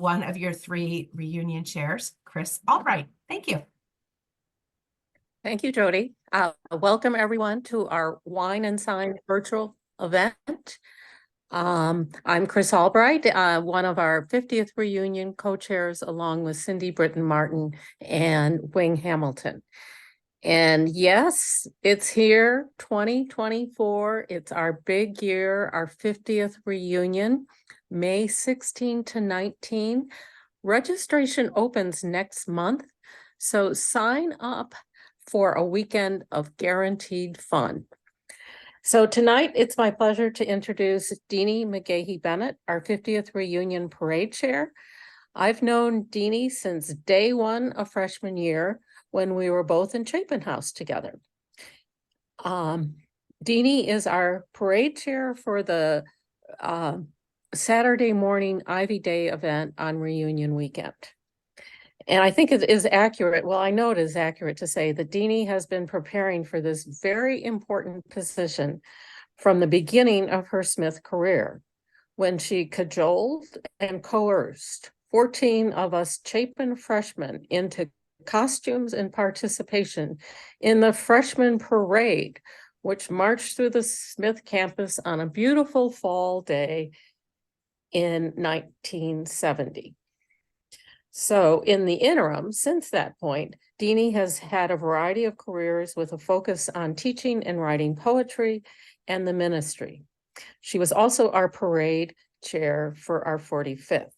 one of your three reunion chairs, Chris Albright. Thank you. Thank you, Jody. Welcome everyone to our Wine and Sign virtual event. I'm Chris Albright, one of our 50th reunion co-chairs, along with Cindy Britton Martin and Wing Hamilton. And yes, it's here, 2024. It's our big year, our 50th reunion, May 16 to 19. Registration opens next month, so sign up for a weekend of guaranteed fun. So tonight, it's my pleasure to introduce Deanie McGahey Bennett, our 50th reunion parade chair. I've known Deanie since day one of freshman year, when we were both in Chapin House together. Deanie is our parade chair for the Saturday morning Ivy Day event on reunion weekend. And I think it is accurate, well, I know it is accurate to say that Deanie has been preparing for this very important position from the beginning of her Smith career, when she cajoled and coerced 14 of us Chapin freshmen into costumes and participation in the freshman parade, which marched through the Smith campus on a beautiful fall day in 1970. So in the interim, since that point, Deanie has had a variety of careers with a focus on teaching and writing poetry and the ministry. She was also our parade chair for our 45th.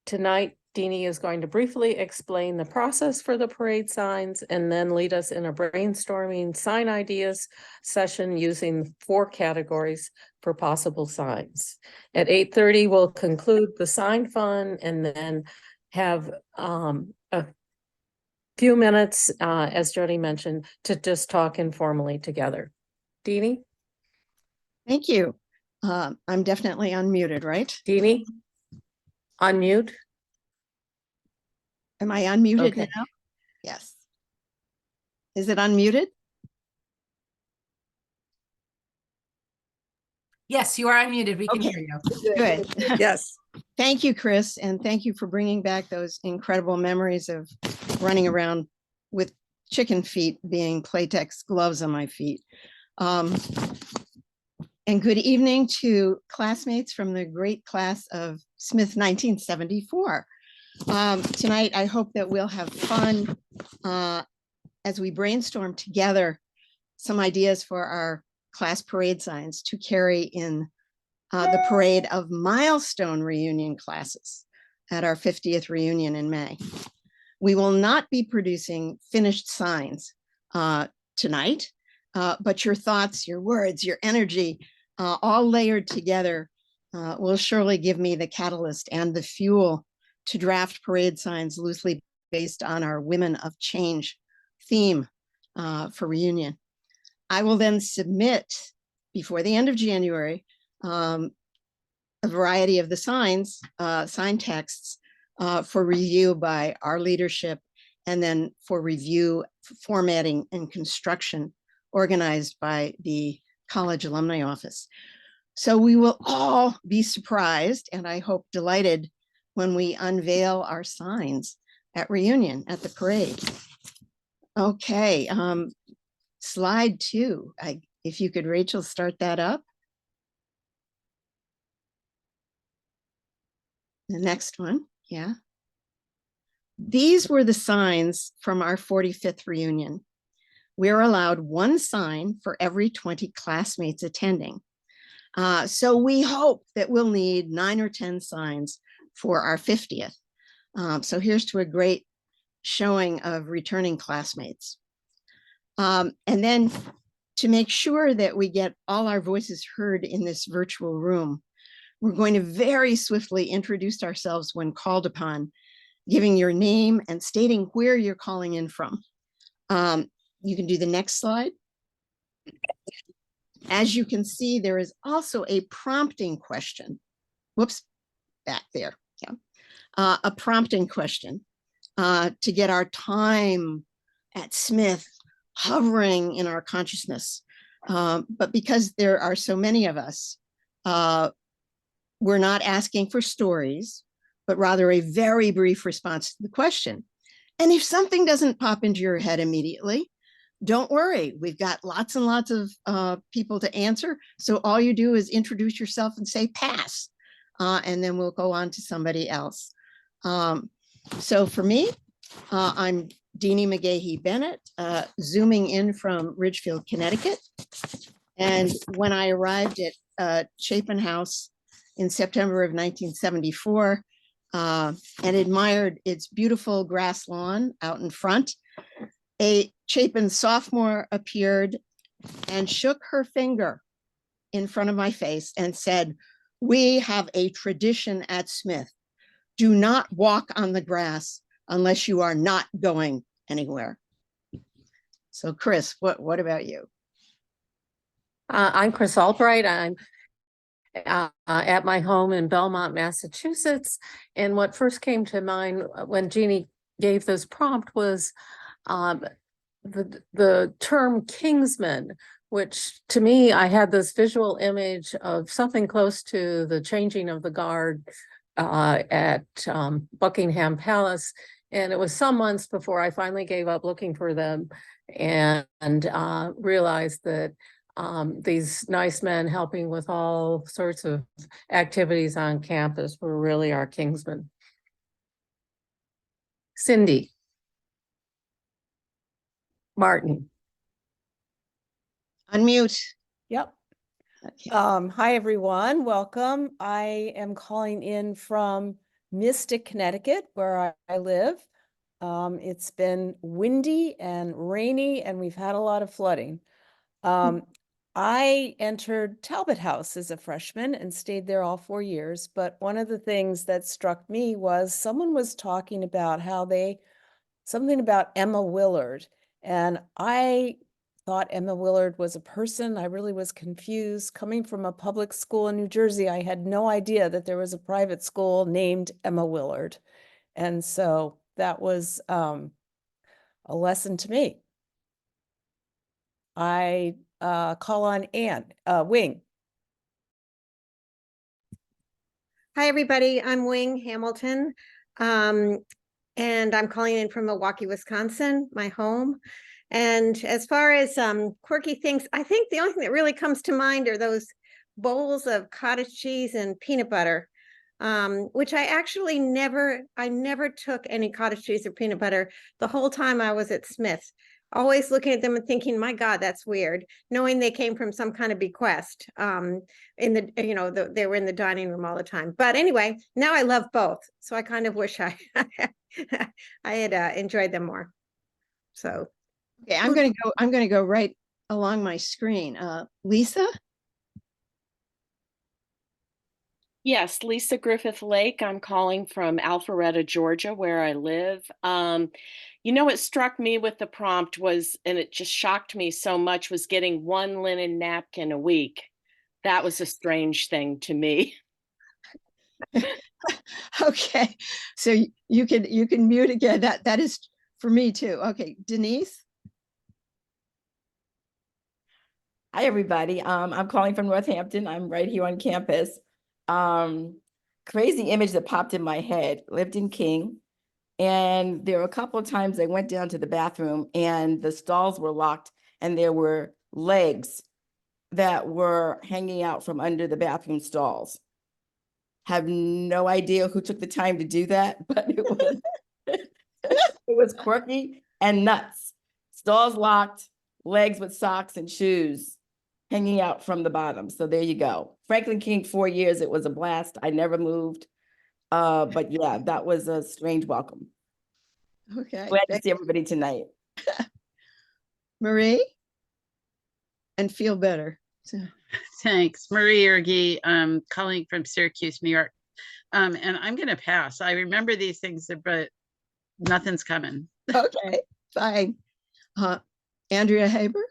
Tonight, Deanie is going to briefly explain the process for the parade signs and then lead us in a brainstorming sign ideas session using 4 categories for possible signs. At 8:30, we'll conclude the sign fun and then have a few minutes, as Jody mentioned, to just talk informally together. Deanie? Thank you. I'm definitely unmuted, right? Deanie? Unmute. Am I unmuted Okay. now? Yes. Is it unmuted? Yes, you are unmuted. We can Okay. hear you. Good. Yes. Thank you, Chris, and thank you for bringing back those incredible memories of running around with chicken feet being Playtex gloves on my feet. And good evening to classmates from the great class of Smith 1974. Tonight, I hope that we'll have fun as we brainstorm together some ideas for our class parade signs to carry in the parade of milestone reunion classes at our 50th reunion in May. We will not be producing finished signs tonight, but your thoughts, your words, your energy, all layered together will surely give me the catalyst and the fuel to draft parade signs loosely based on our Women of Change theme for reunion. I will then submit before the end of January a variety of the signs, sign texts for review by our leadership, and then for review, formatting, and construction organized by the college alumni office. So we will all be surprised, and I hope delighted, when we unveil our signs at reunion at the parade. Okay, slide 2. If you could, Rachel, start that up. The next one, yeah. These were the signs from our 45th reunion. We're allowed 1 sign for every 20 classmates attending. So we hope that we'll need 9 or 10 signs for our 50th. So here's to a great showing of returning classmates. And then to make sure that we get all our voices heard in this virtual room, we're going to very swiftly introduce ourselves when called upon, giving your name and stating where you're calling in from. You can do the next slide. As you can see, there is also a prompting question. Whoops, back there. Yeah. A prompting question to get our time at Smith hovering in our consciousness. But because there are so many of us, we're not asking for stories, but rather a very brief response to the question. And if something doesn't pop into your head immediately, don't worry. We've got lots and lots of people to answer. So all you do is introduce yourself and say pass, and then we'll go on to somebody else. So for me, I'm Deanie McGahey Bennett, zooming in from Ridgefield, Connecticut. And when I arrived at Chapin House in September of 1974, and admired its beautiful grass lawn out in front, a Chapin sophomore appeared and shook her finger in front of my face and said, "We have a tradition at Smith. Do not walk on the grass unless you are not going anywhere." So Chris, what about you? I'm Chris Albright. I'm at my home in Belmont, Massachusetts. And what first came to mind when Jeannie gave this prompt was the term Kingsman, which to me, I had this visual image of something close to the changing of the guard at Buckingham Palace. And it was some months before I finally gave up looking for them and realized that these nice men helping with all sorts of activities on campus were really our Kingsmen. Cindy Martin. Unmute. Yep. Okay. Hi, everyone. Welcome. I am calling in from Mystic, Connecticut, where I live. It's been windy and rainy, and we've had a lot of flooding. I entered Talbot House as a freshman and stayed there all 4 years. But one of the things that struck me was someone was talking about something about Emma Willard. And I thought Emma Willard was a person. I really was confused. Coming from a public school in New Jersey, I had no idea that there was a private school named Emma Willard. And so that was a lesson to me. I call on Ann, Wing. Hi, everybody. I'm Wing Hamilton, and I'm calling in from Milwaukee, Wisconsin, my home. And as far as quirky things, I think the only thing that really comes to mind are those bowls of cottage cheese and peanut butter, which I actually never took any cottage cheese or peanut butter the whole time I was at Smith. Always looking at them and thinking, my God, that's weird, knowing they came from some kind of bequest in the, they were in the dining room all the time. But anyway, now I love both. So I kind of wish I had enjoyed them more. So. Okay, I'm gonna go right along my screen. Lisa? Yes, Lisa Griffith Lake. I'm calling from Alpharetta, Georgia, where I live. You know, what struck me with the prompt was, and it just shocked me so much, was getting one linen napkin a week. That was a strange thing to me. Okay, so you can mute again. That is for me too. Okay, Denise? Hi, everybody. I'm calling from Northampton. I'm right here on campus. Crazy image that popped in my head. Lived in King, and there were a couple of times I went down to the bathroom and the stalls were locked and there were legs that were hanging out from under the bathroom stalls. Have no idea who took the time to do that, but it was it was quirky and nuts. Stalls locked, legs with socks and shoes hanging out from the bottom. So there you go. Franklin King, 4 years. It was a blast. I never moved. But yeah, that was a strange welcome. Okay. Glad to see everybody tonight. Marie? And feel better. So. Thanks. Marie Ergy, calling from Syracuse, New York. And I'm going to pass. I remember these things, but nothing's coming. Okay, fine. Andrea Haber?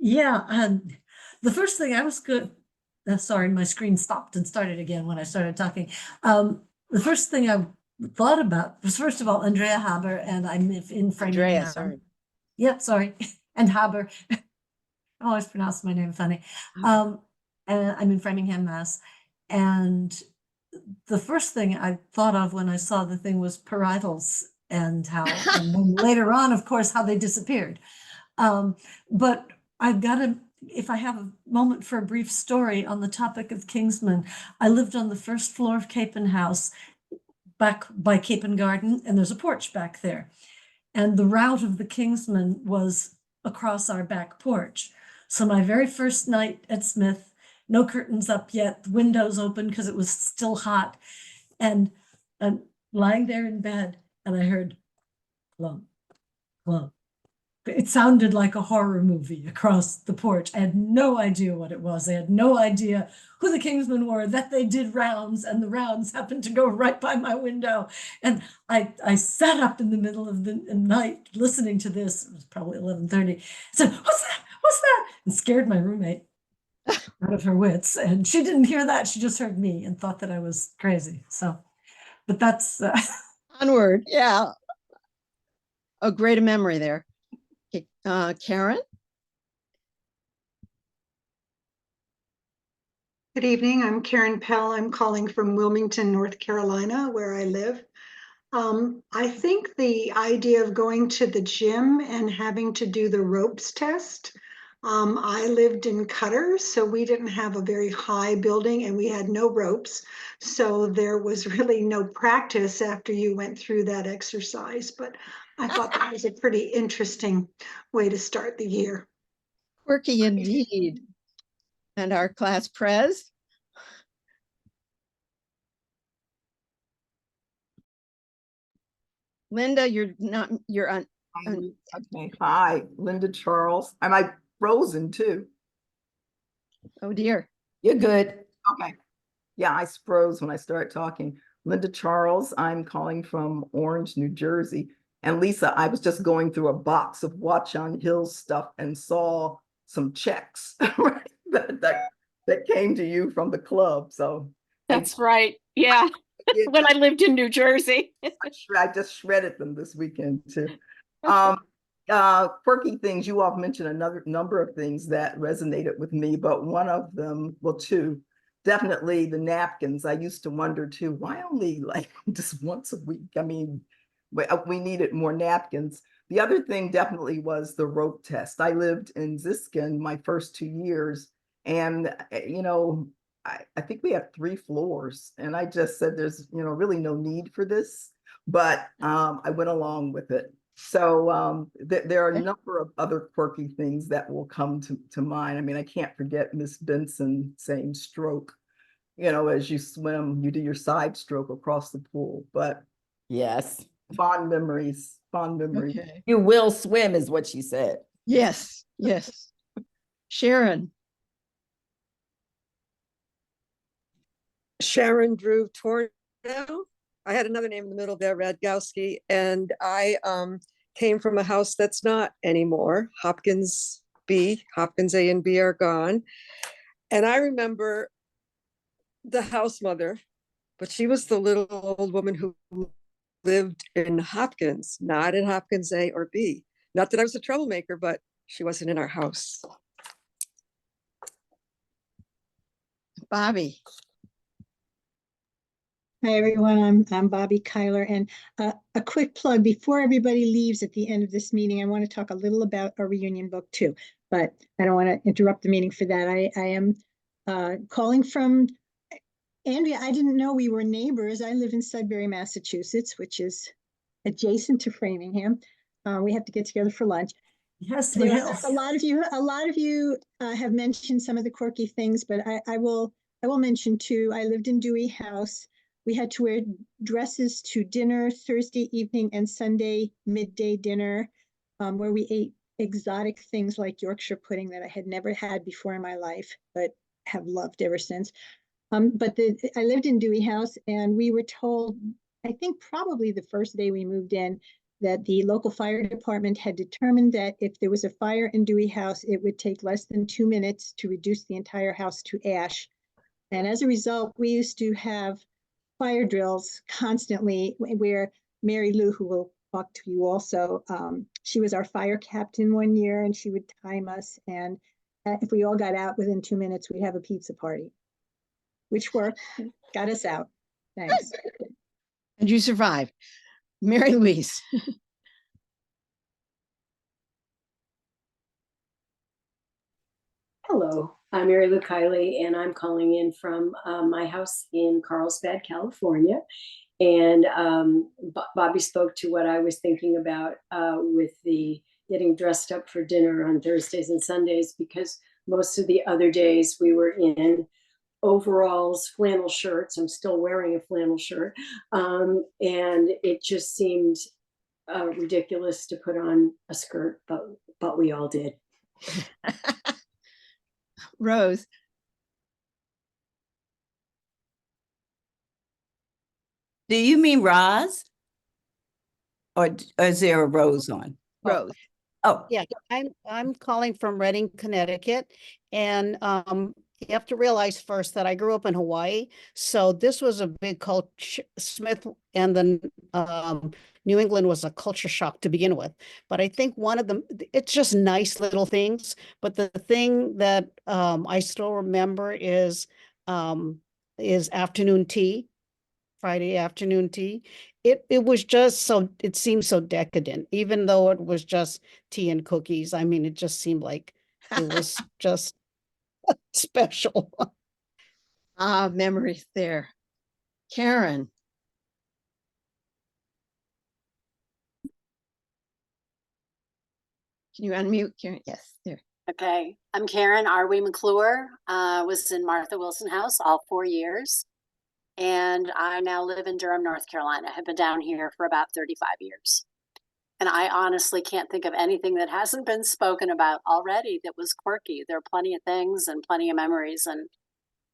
Yeah, the first thing I was good. Sorry, my screen stopped and started again when I started talking. The first thing I thought about was, first of all, Andrea Haber, and I'm in Framingham. Andrea, sorry. Yep, sorry. And Haber. I always pronounce my name funny. And I'm in Framingham, Mass. And the first thing I thought of when I saw the thing was parietals and how, and then later on, of course, how they disappeared. But I've got to, if I have a moment for a brief story on the topic of Kingsman, I lived on the first floor of Capen House back by Capen Garden, and there's a porch back there. And the route of the Kingsman was across our back porch. So my very first night at Smith, no curtains up yet, windows open because it was still hot, and lying there in bed, and I heard clump, clump. It sounded like a horror movie across the porch. I had no idea what it was. I had no idea who the Kingsmen were, that they did rounds, and the rounds happened to go right by my window. And I sat up in the middle of the night listening to this. It was probably 11:30. Said, "What's that? What's that?" And scared my roommate out of her wits. And she didn't hear that. She just heard me and thought that I was crazy. So, but that's Onward, yeah. Oh, great a memory there. Okay, Karen? Good evening. I'm Karen Pell. I'm calling from Wilmington, North Carolina, where I live. I think the idea of going to the gym and having to do the ropes test. I lived in Cutter, so we didn't have a very high building and we had no ropes. So there was really no practice after you went through that exercise. But I thought that was a pretty interesting way to start the year. Quirky indeed. And our class pres? Linda, you're on. Okay, hi, Linda Charles. Am I frozen too? Oh dear. You're good. Okay. Yeah, I froze when I started talking. Linda Charles, I'm calling from Orange, New Jersey. And Lisa, I was just going through a box of Watch on Hills stuff and saw some checks right, that came to you from the club. So That's right. Yeah. When I lived in New Jersey. I just shredded them this weekend too. Quirky things, you all have mentioned another number of things that resonated with me, but one of them, well, two, definitely the napkins. I used to wonder too, why only like just once a week? I mean, we needed more napkins. The other thing definitely was the rope test. I lived in Ziskin my first 2 years, and I think we have 3 floors, and I just said there's really no need for this, but I went along with it. So there are a number of other quirky things that will come to mind. I mean, I can't forget Miss Benson saying stroke, as you swim, you do your side stroke across the pool. But Yes. fond memories. Okay. You will swim is what she said. Yes, yes. Sharon? Sharon Drew Torno. I had another name in the middle there, Radgowski, and I came from a house that's not anymore. Hopkins B, Hopkins A and B are gone. And I remember the house mother, but she was the little old woman who lived in Hopkins, not in Hopkins A or B. Not that I was a troublemaker, but she wasn't in our house. Bobby? Hi, everyone. I'm Bobby Kyler. And a quick plug before everybody leaves at the end of this meeting, I want to talk a little about our reunion book too, but I don't want to interrupt the meeting for that. I am calling from Andrea. I didn't know we were neighbors. I live in Sudbury, Massachusetts, which is adjacent to Framingham. We have to get together for lunch. yes, A lot of you have mentioned some of the quirky things, but I will mention too. I lived in Dewey House. We had to wear dresses to dinner Thursday evening and Sunday midday dinner, where we ate exotic things like Yorkshire pudding that I had never had before in my life, but have loved ever since. But I lived in Dewey House, and we were told, I think probably the first day we moved in, that the local fire department had determined that if there was a fire in Dewey House, it would take less than 2 minutes to reduce the entire house to ash. And as a result, we used to have fire drills constantly, where Mary Lou, who will talk to you also, she was our fire captain one year, and she would time us. And if we all got out within 2 minutes, we'd have a pizza party, which worked, got us out. Thanks. And you survived. Mary Louise. Hello, I'm Mary Lou Kiley, and I'm calling in from my house in Carlsbad, California. And Bobby spoke to what I was thinking about with the getting dressed up for dinner on Thursdays and Sundays, because most of the other days we were in overalls, flannel shirts. I'm still wearing a flannel shirt. And it just seemed ridiculous to put on a skirt, but we all did. Rose. Do you mean Roz? Or is there a Rose on? Rose. Oh, Yeah, I'm calling from Reading, Connecticut, and you have to realize first that I grew up in Hawaii, so this was a big culture. Smith and then New England was a culture shock to begin with. But I think one of them, it's just nice little things. But the thing that I still remember is afternoon tea. Friday afternoon tea. It was just so, it seemed so decadent, even though it was just tea and cookies. I mean, it just seemed like it was just special. Ah, memories there. Karen. Can you unmute, Karen? Yes, there. Okay, I'm Karen Arwe McClure. Was in Martha Wilson House all 4 years. And I now live in Durham, North Carolina. Have been down here for about 35 years. And I honestly can't think of anything that hasn't been spoken about already that was quirky. There are plenty of things and plenty of memories, and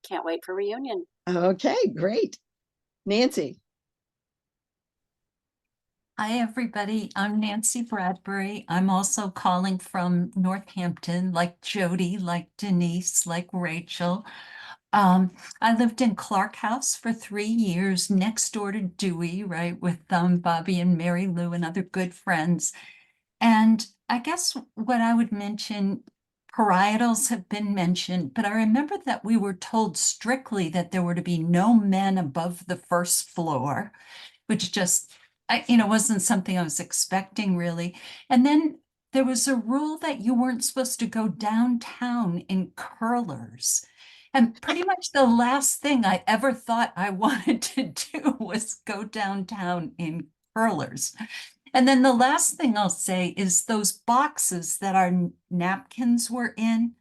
can't wait for reunion. Okay, great. Nancy. Hi, everybody. I'm Nancy Bradbury. I'm also calling from Northampton, like Jody, like Denise, like Rachel. I lived in Clark House for 3 years, next door to Dewey, right, with Bobby and Mary Lou and other good friends. And I guess what I would mention, parietals have been mentioned, but I remember that we were told strictly that there were to be no men above the first floor, which just, wasn't something I was expecting really. And then there was a rule that you weren't supposed to go downtown in curlers. And pretty much the last thing I ever thought I wanted to do was go downtown in curlers. And then the last thing I'll say is those boxes that our napkins were in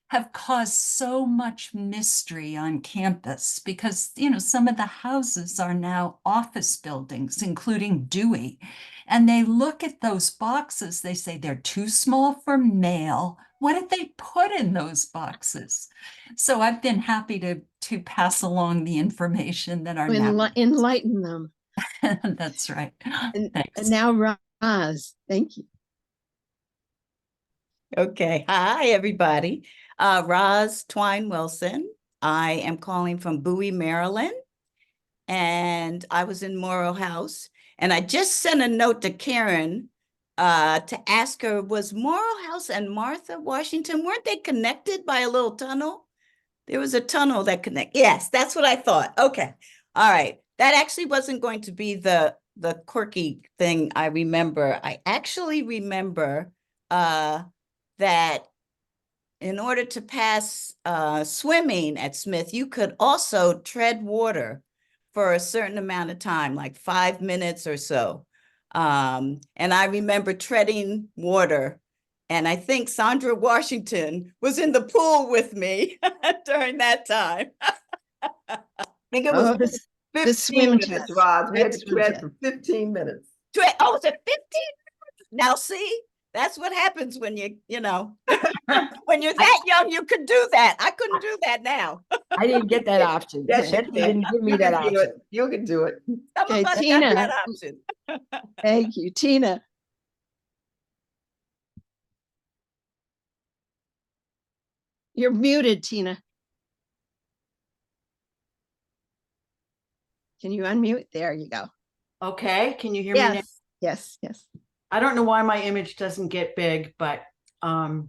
have caused so much mystery on campus because, some of the houses are now office buildings, including Dewey. And they look at those boxes, they say they're too small for mail. What did they put in those boxes? So I've been happy to pass along the information that our Enlighten them. That's right. And Thanks. now Roz, thank you. okay. Hi, everybody. Roz Twine Wilson. I am calling from Bowie, Maryland. And I was in Morrow House. And I just sent a note to Karen to ask her, was Morrow House and Martha Washington, weren't they connected by a little tunnel? There was a tunnel that connected. Yes, that's what I thought. Okay. All right. That actually wasn't going to be the quirky thing I remember. I actually remember that in order to pass swimming at Smith, you could also tread water for a certain amount of time, like 5 minutes or so. And I remember treading water. And I think Sandra Washington was in the pool with me during that time. I think it was 15 minutes, Roz. We had to tread for 15 minutes. Oh, was it 15 minutes? Now see, that's what happens when when you're that young, you could do that. I couldn't do that now. I didn't get that option. Yes, you Betsy didn't give me You that can do option. it. You can do it. Some Okay, of us Tina. got that option. Thank you, Tina. You're muted, Tina. Can you unmute? There you go. Okay, can you hear me now? Yes, yes. I don't know why my image doesn't get big, but I'm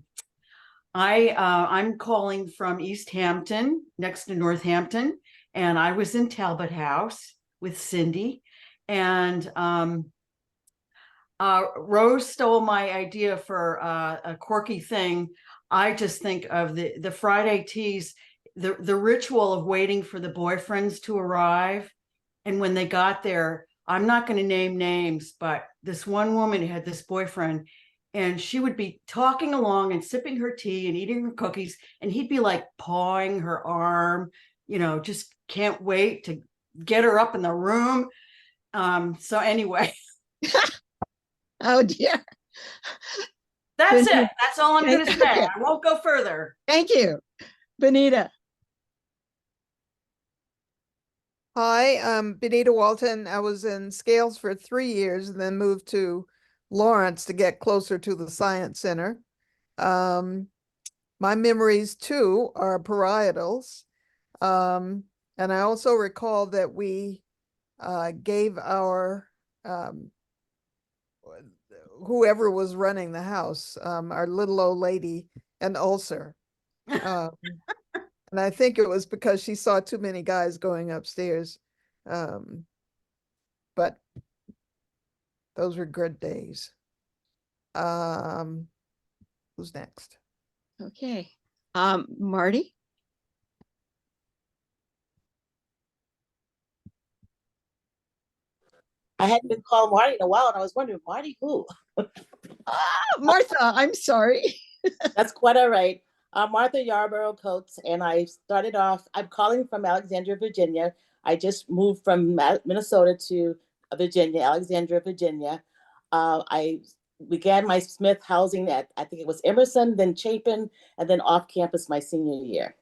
calling from East Hampton, next to Northampton, and I was in Talbot House with Cindy, and Rose stole my idea for a quirky thing. I just think of the Friday teas, the ritual of waiting for the boyfriends to arrive. And when they got there, I'm not going to name names, but this one woman had this boyfriend, and she would be talking along and sipping her tea and eating her cookies, and he'd be like pawing her arm, just can't wait to get her up in the room. So anyway. Oh dear. That's it. That's all I'm going to say. I won't go further. Thank you. Benita. Hi, I'm Benita Walton. I was in Scales for 3 years and then moved to Lawrence to get closer to the Science Center. My memories too are parietals. And I also recall that we gave our whoever was running the house, our little old lady, an ulcer. And I think it was because she saw too many guys going upstairs. But those were good days. Who's next? Okay. Marty? I hadn't been called Marty in a while, and I was wondering, Marty who? Martha, I'm sorry. That's quite all right. I'm Martha Yarborough Coates, and I started off, I'm calling from Alexandria, Virginia. I just moved from Minnesota to Virginia, Alexandria, Virginia. I began my Smith housing at, I think it was Emerson, then Chapin, and then off campus my senior year.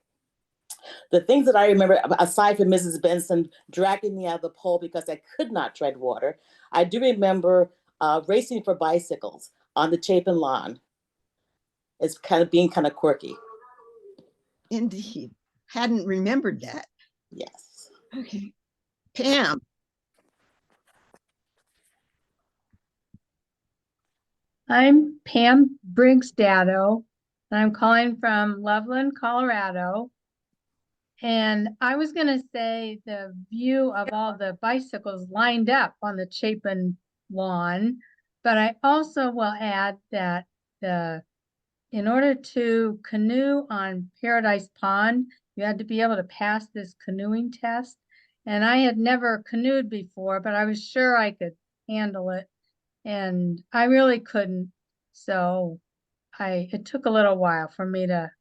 The things that I remember, aside from Mrs. Benson dragging me out of the pole because I could not tread water, I do remember racing for bicycles on the Chapin lawn. It's kind of being kind of quirky. Indeed. Hadn't remembered that. Yes. Okay. Pam. I'm Pam Briggs Dado, and I'm calling from Loveland, Colorado. And I was going to say the view of all the bicycles lined up on the Chapin lawn, but I also will add that in order to canoe on Paradise Pond, you had to be able to pass this canoeing test. And I had never canoed before, but I was sure I could handle it. And I really couldn't. So it took a little while for me to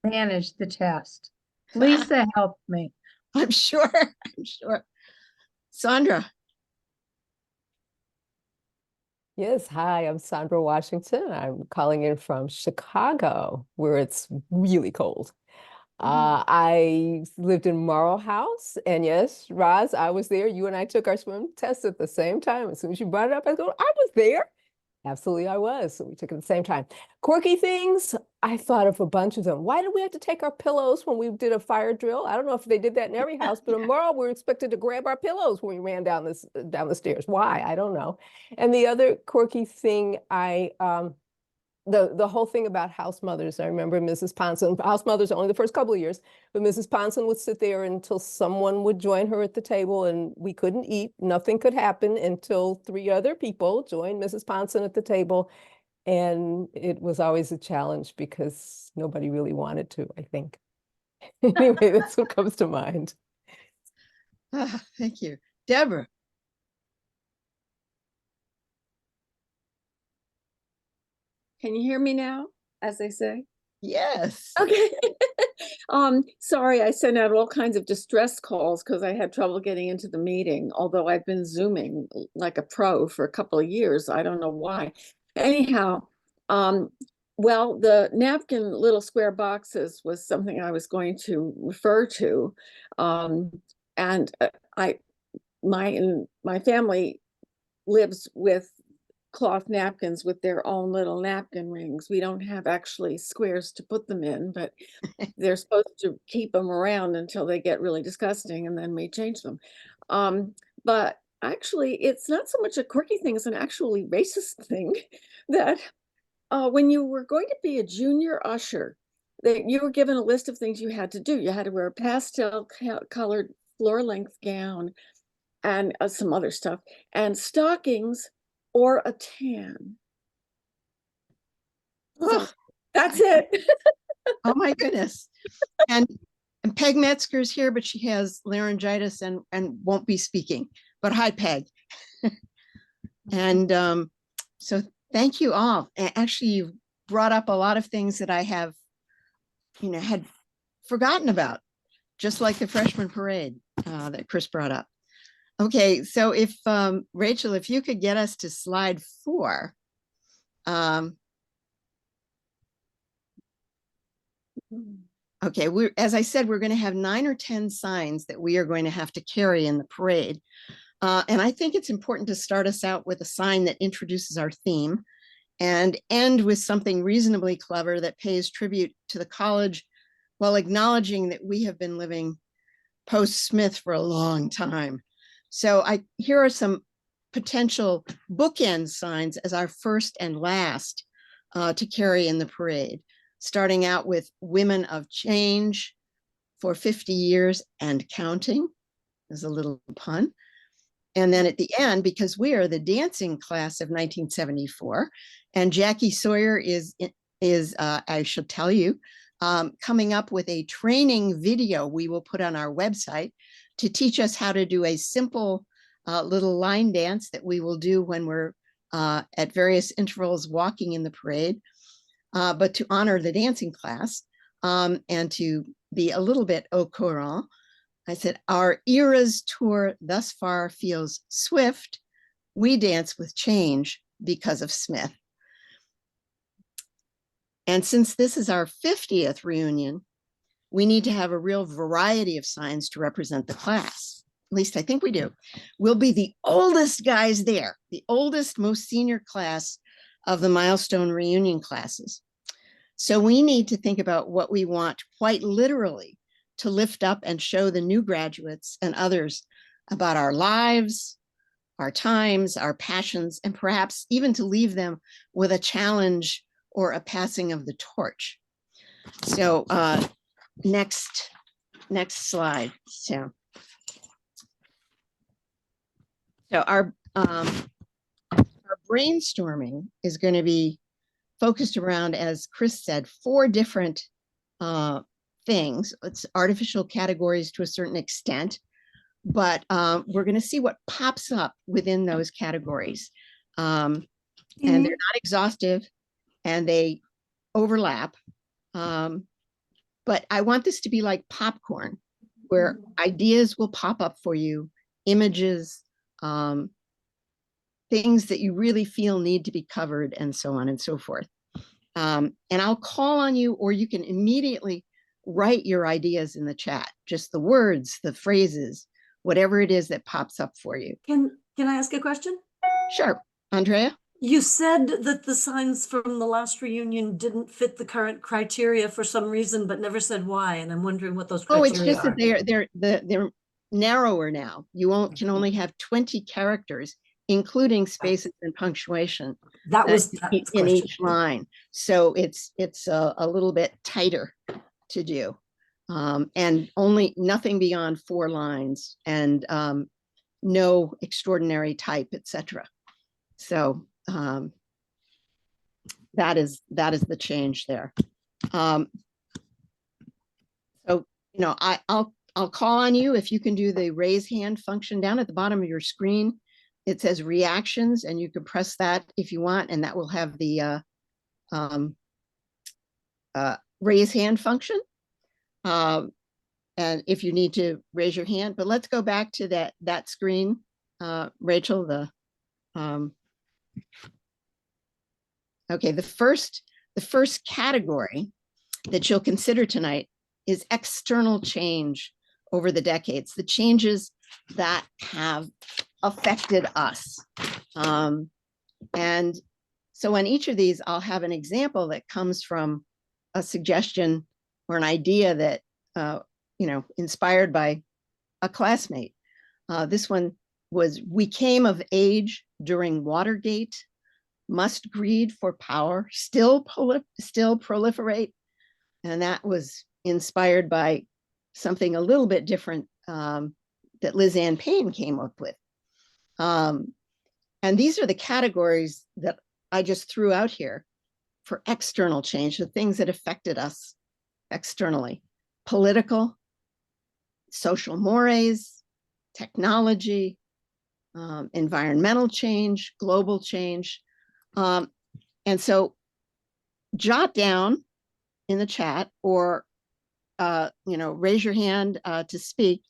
manage the test. Lisa helped me. I'm sure. I'm sure. Sandra. Yes, hi, I'm Sandra Washington. I'm calling in from Chicago, where it's really cold. I lived in Morrow House, and yes, Roz, I was there. You and I took our swim test at the same time. As soon as you brought it up, I go, I was there. Absolutely, I was. So we took it at the same time. Quirky things, I thought of a bunch of them. Why did we have to take our pillows when we did a fire drill? I don't know if they did that in every house, but in Morrow, we were expected to grab our pillows when we ran down the stairs. Why? I don't know. And the other quirky thing, the whole thing about house mothers, I remember Mrs. Ponson, house mothers only the first couple of years, but Mrs. Ponson would sit there until someone would join her at the table and we couldn't eat. Nothing could happen until 3 other people joined Mrs. Ponson at the table. And it was always a challenge because nobody really wanted to, I think. Anyway, that's what comes to mind. Thank you. Deborah. Can you hear me now, as they say? Yes. Okay. Sorry, I sent out all kinds of distress calls because I had trouble getting into the meeting, although I've been Zooming like a pro for a couple of years. I don't know why. Anyhow, well, the napkin little square boxes was something I was going to refer to. And my family lives with cloth napkins with their own little napkin rings. We don't have actually squares to put them in, but they're supposed to keep them around until they get really disgusting and then we change them. But actually, it's not so much a quirky thing as an actually racist thing that when you were going to be a junior usher, you were given a list of things you had to do. You had to wear a pastel colored floor length gown and some other stuff, and stockings or a tan. So that's it. Oh my goodness. And Peg Metzger's here, but she has laryngitis and won't be speaking. But hi, Peg. And so thank you all. Actually, you've brought up a lot of things that I have, had forgotten about, just like the freshman parade that Chris brought up. Okay, so if Rachel, if you could get us to slide 4. Okay, as I said, we're going to have 9 or 10 signs that we are going to have to carry in the parade. And I think it's important to start us out with a sign that introduces our theme and end with something reasonably clever that pays tribute to the college while acknowledging that we have been living post-Smith for a long time. So here are some potential bookend signs as our first and last to carry in the parade, starting out with Women of Change for 50 years and counting. There's a little pun. And then at the end, because we are the dancing class of 1974, and Jackie Sawyer is I should tell you, coming up with a training video we will put on our website to teach us how to do a simple little line dance that we will do when we're at various intervals walking in the parade, but to honor the dancing class and to be a little bit au courant. I said, our era's tour thus far feels swift. We dance with change because of Smith. And since this is our 50th reunion, we need to have a real variety of signs to represent the class. At least I think we do. We'll be the oldest guys there, the oldest, most senior class of the milestone reunion classes. So we need to think about what we want quite literally to lift up and show the new graduates and others about our lives, our times, our passions, and perhaps even to leave them with a challenge or a passing of the torch. So next slide. So our brainstorming is going to be focused around, as Chris said, 4 different things. It's artificial categories to a certain extent, but we're going to see what pops up within those categories. And they're not exhaustive and they overlap. But I want this to be like popcorn, where ideas will pop up for you, images, things that you really feel need to be covered, and so on and so forth. And I'll call on you, or you can immediately write your ideas in the chat, just the words, the phrases, whatever it is that pops up for you. Can I ask a question? Sure. Andrea? You said that the signs from the last reunion didn't fit the current criteria for some reason, but never said why. And I'm wondering what those criteria it's just are. that they're narrower now. You can only have 20 characters, including spaces and punctuation. That was in each line. So it's a little bit tighter to do. And nothing beyond 4 lines and no extraordinary type, etc. So that is the change there. So I'll call on you if you can do the raise hand function down at the bottom of your screen. It says reactions, and you can press that if you want, and that will have the raise hand function. And if you need to raise your hand, but let's go back to that screen, Rachel. Okay, the first category that you'll consider tonight is external change over the decades, the changes that have affected us. And so on each of these, I'll have an example that comes from a suggestion or an idea that, inspired by a classmate. This one was, we came of age during Watergate, must greed for power still proliferate? And that was inspired by something a little bit different that Liz Ann Payne came up with. And these are the categories that I just threw out here for external change, the things that affected us externally: political, social mores, technology, environmental change, global change. And so jot down in the chat or raise your hand to speak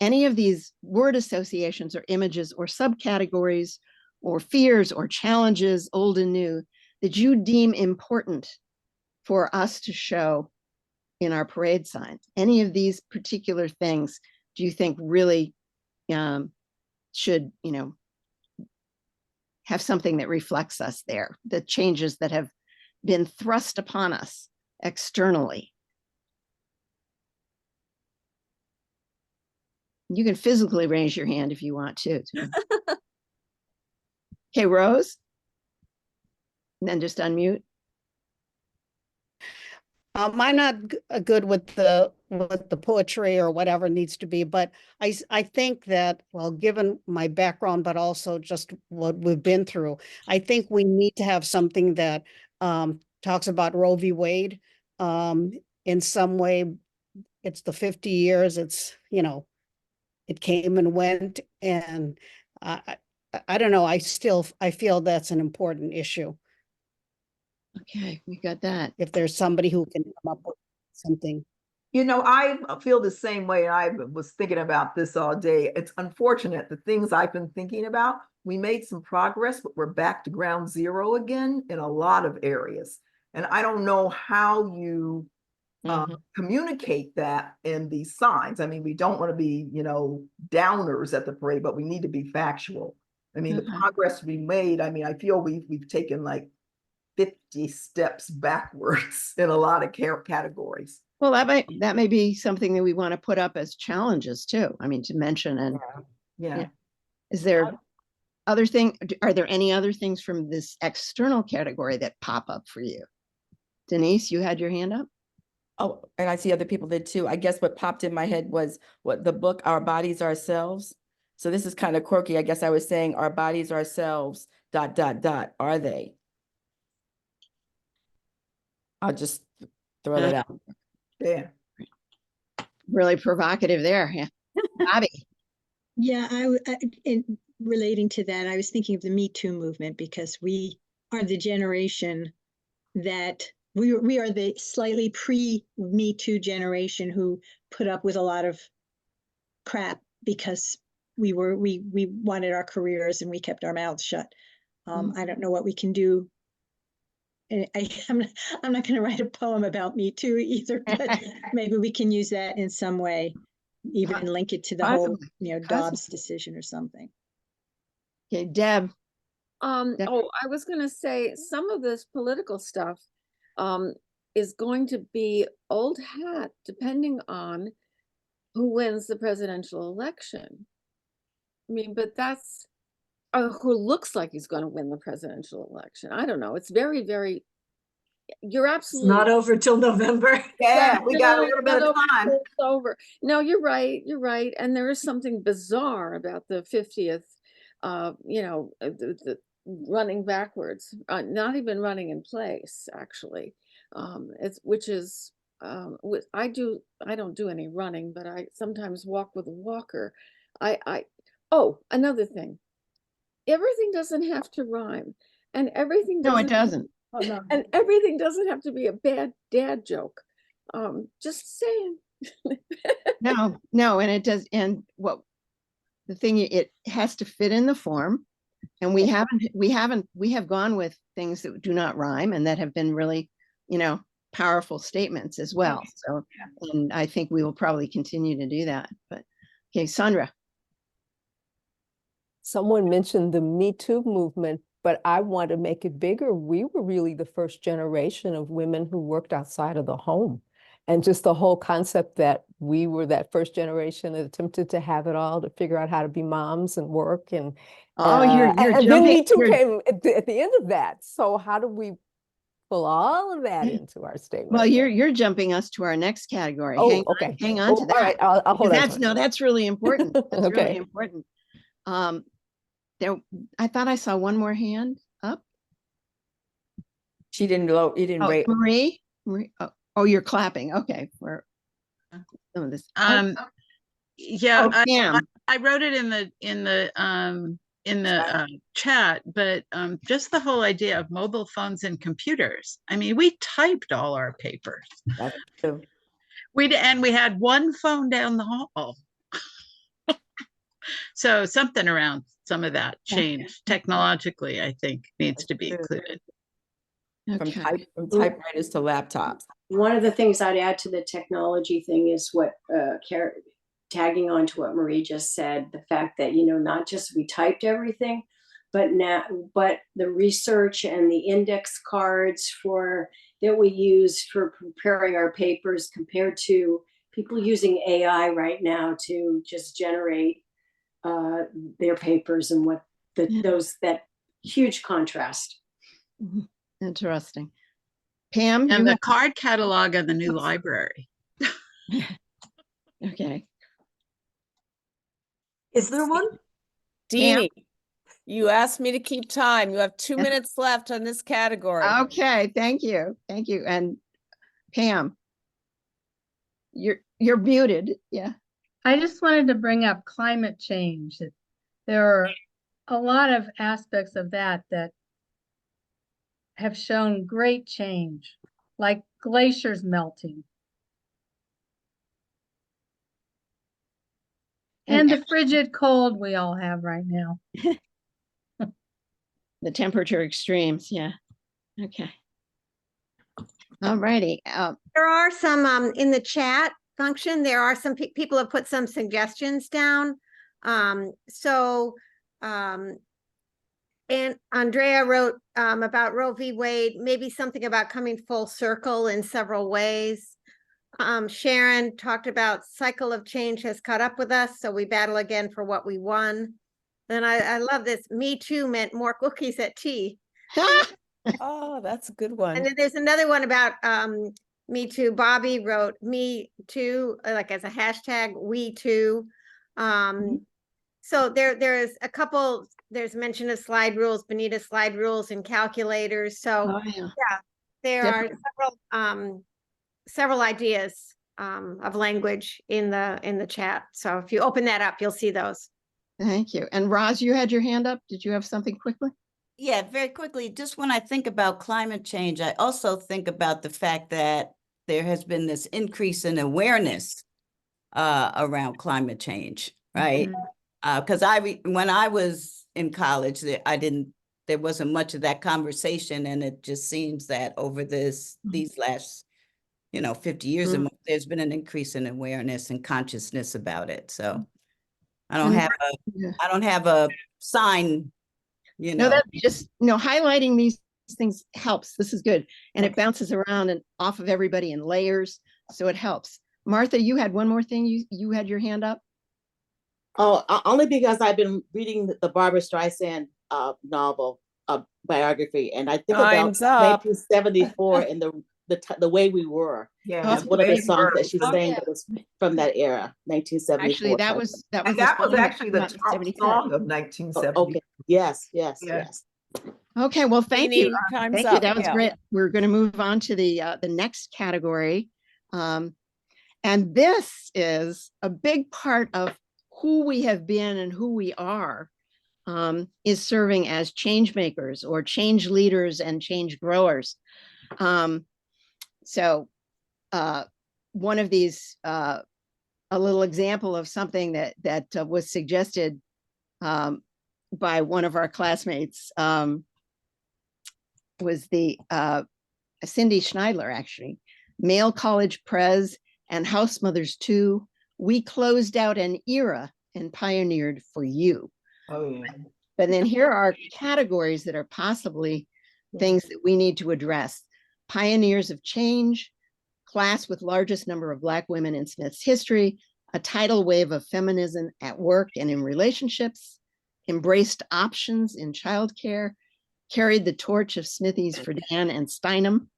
any of these word associations or images or subcategories or fears or challenges, old and new, that you deem important for us to show in our parade signs. Any of these particular things do you think really should, have something that reflects us there, the changes that have been thrust upon us externally? You can physically raise your hand if you want to. Okay, Rose. And then just unmute. I'm not good with the poetry or whatever needs to be, but I think that, well, given my background, but also just what we've been through, I think we need to have something that talks about Roe v. Wade in some way. It's the 50 years. It's, it came and went, and I don't know. I feel that's an important issue. Okay, we got that. If there's somebody who can come up with something. I feel the same way. I was thinking about this all day. It's unfortunate, the things I've been thinking about, we made some progress, but we're back to ground zero again in a lot of areas. And I don't know how you communicate that in these signs. I mean, we don't want to be, downers at the parade, but we need to be factual. I mean, the progress we made, I mean, I feel we've taken like 50 steps backwards in a lot of categories. Well, that may be something that we want to put up as challenges too. I mean, to mention. And yeah. Is there are there any other things from this external category that pop up for you? Denise, you had your hand up. Oh, and I see other people did too. I guess what popped in my head was what the book, Our Bodies Ourselves. So this is kind of quirky. I guess I was saying our bodies ourselves, ... are they? I'll just throw that out. Yeah. Really provocative there. Yeah. Bobby. Yeah, in relating to that, I was thinking of the Me Too movement, because we are the generation that we are the slightly pre-Me Too generation who put up with a lot of crap because we wanted our careers and we kept our mouths shut. I don't know what we can do. And I'm not going to write a poem about Me Too either, but maybe we can use that in some way, even link it to the whole, Dobbs decision or something. Okay, Deb. Oh, I was going to say some of this political stuff is going to be old hat depending on who wins the presidential election. I mean, but that's who looks like he's going to win the presidential election. I don't know. It's very, very, you're absolutely not over till November. Yeah, we got a little bit of time. It's over. No, you're right. You're right. And there is something bizarre about the 50th, the running backwards, not even running in place, actually. I don't do any running, but I sometimes walk with a walker. Oh, another thing. Everything doesn't have to rhyme, and everything doesn't. No, it doesn't. And everything doesn't have to be a bad dad joke. Just saying. No, and it does. And it has to fit in the form. And we have gone with things that do not rhyme and that have been really, powerful statements as well. So, and I think we will probably continue to do that. But okay, Sandra. Someone mentioned the Me Too movement, but I want to make it bigger. We were really the first generation of women who worked outside of the home. And just the whole concept that we were that first generation that attempted to have it all, to figure out how to be moms and work. And you're and then Me Too came at the end of that. So how do we pull all of that into our statement. Well, you're jumping us to our next category. Oh, Hang okay. hang on Oh, to all that. right, I'll Because hold on to it. that's really important. That's really Okay. important. There, I thought I saw one more hand up. She didn't load, you didn't Oh, rate. Marie. Oh, you're clapping. Okay, we're some of this. Yeah, Pam. I wrote it in the chat, but just the whole idea of mobile phones and computers. I mean, we typed all our papers. That's true. We had one phone down the hall. So something around some of that change technologically, I think, needs to be included. From Okay. typewriters to laptops. One of the things I'd add to the technology thing is what tagging on to what Marie just said, the fact that, you know, not just we typed everything, but the research and the index cards that we use for preparing our papers compared to people using AI right now to just generate their papers, and what that huge contrast. Interesting. Pam, and the card catalog of the new library. Okay. Is there one? Deanie, you asked me to keep time. You have 2 minutes left on this category. Okay, thank you. Thank you. And Pam, you're muted. Yeah. I just wanted to bring up climate change. There are a lot of aspects of that have shown great change, like glaciers melting. And the frigid cold we all have right now. The temperature extremes. Yeah. Okay. All righty. There are some in the chat function. There are some people have put some suggestions down. And Andrea wrote about Roe v. Wade, maybe something about coming full circle in several ways. Sharon talked about cycle of change has caught up with us, so we battle again for what we won. Then I love this. Me too meant more cookies at tea. Oh, that's a good one. And then there's another one about Me Too. Bobby wrote Me Too, like as a hashtag, we too. So there's a couple, there's mention of slide rules, Bonita slide rules and calculators. So yeah, there are several ideas of language in the chat. So if you open that up, you'll see those. Thank you. And Roz, you had your hand up. Did you have something quickly? Yeah, very quickly, just when I think about climate change, I also think about the fact that there has been this increase in awareness around climate change, right? Because when I was in college, there wasn't much of that conversation, and it just seems that over these last 50 years, there's been an increase in awareness and consciousness about it. So I don't have a sign. No, that's just highlighting these things helps. This is good. And it bounces around and off of everybody in layers. So it helps. Martha, you had one more thing. You had your hand up. Oh, only because I've been reading the Barbara Streisand novel biography, and I think Time's about up. 1974 and the way we were. Yeah, one of the songs that she sang that was from that era, 1974. Actually, that was actually the top song of 1970. Okay. Yes. Okay, well, thank you. Time's Thank up. you. That was Yeah. great. We're going to move on to the next category. And this is a big part of who we have been and who we are, is serving as change makers or change leaders and change growers. So one of these, a little example of something that was suggested by one of our classmates was the Cindy Schneidler, actually. Male college prez and house mothers too, we closed out an era and pioneered for you. Oh, yeah. But then here are categories that are possibly things that we need to address. Pioneers of change, class with largest number of Black women in Smith's history, a tidal wave of feminism at work and in relationships, embraced options in childcare, carried the torch of smithies for Dan and Steinem.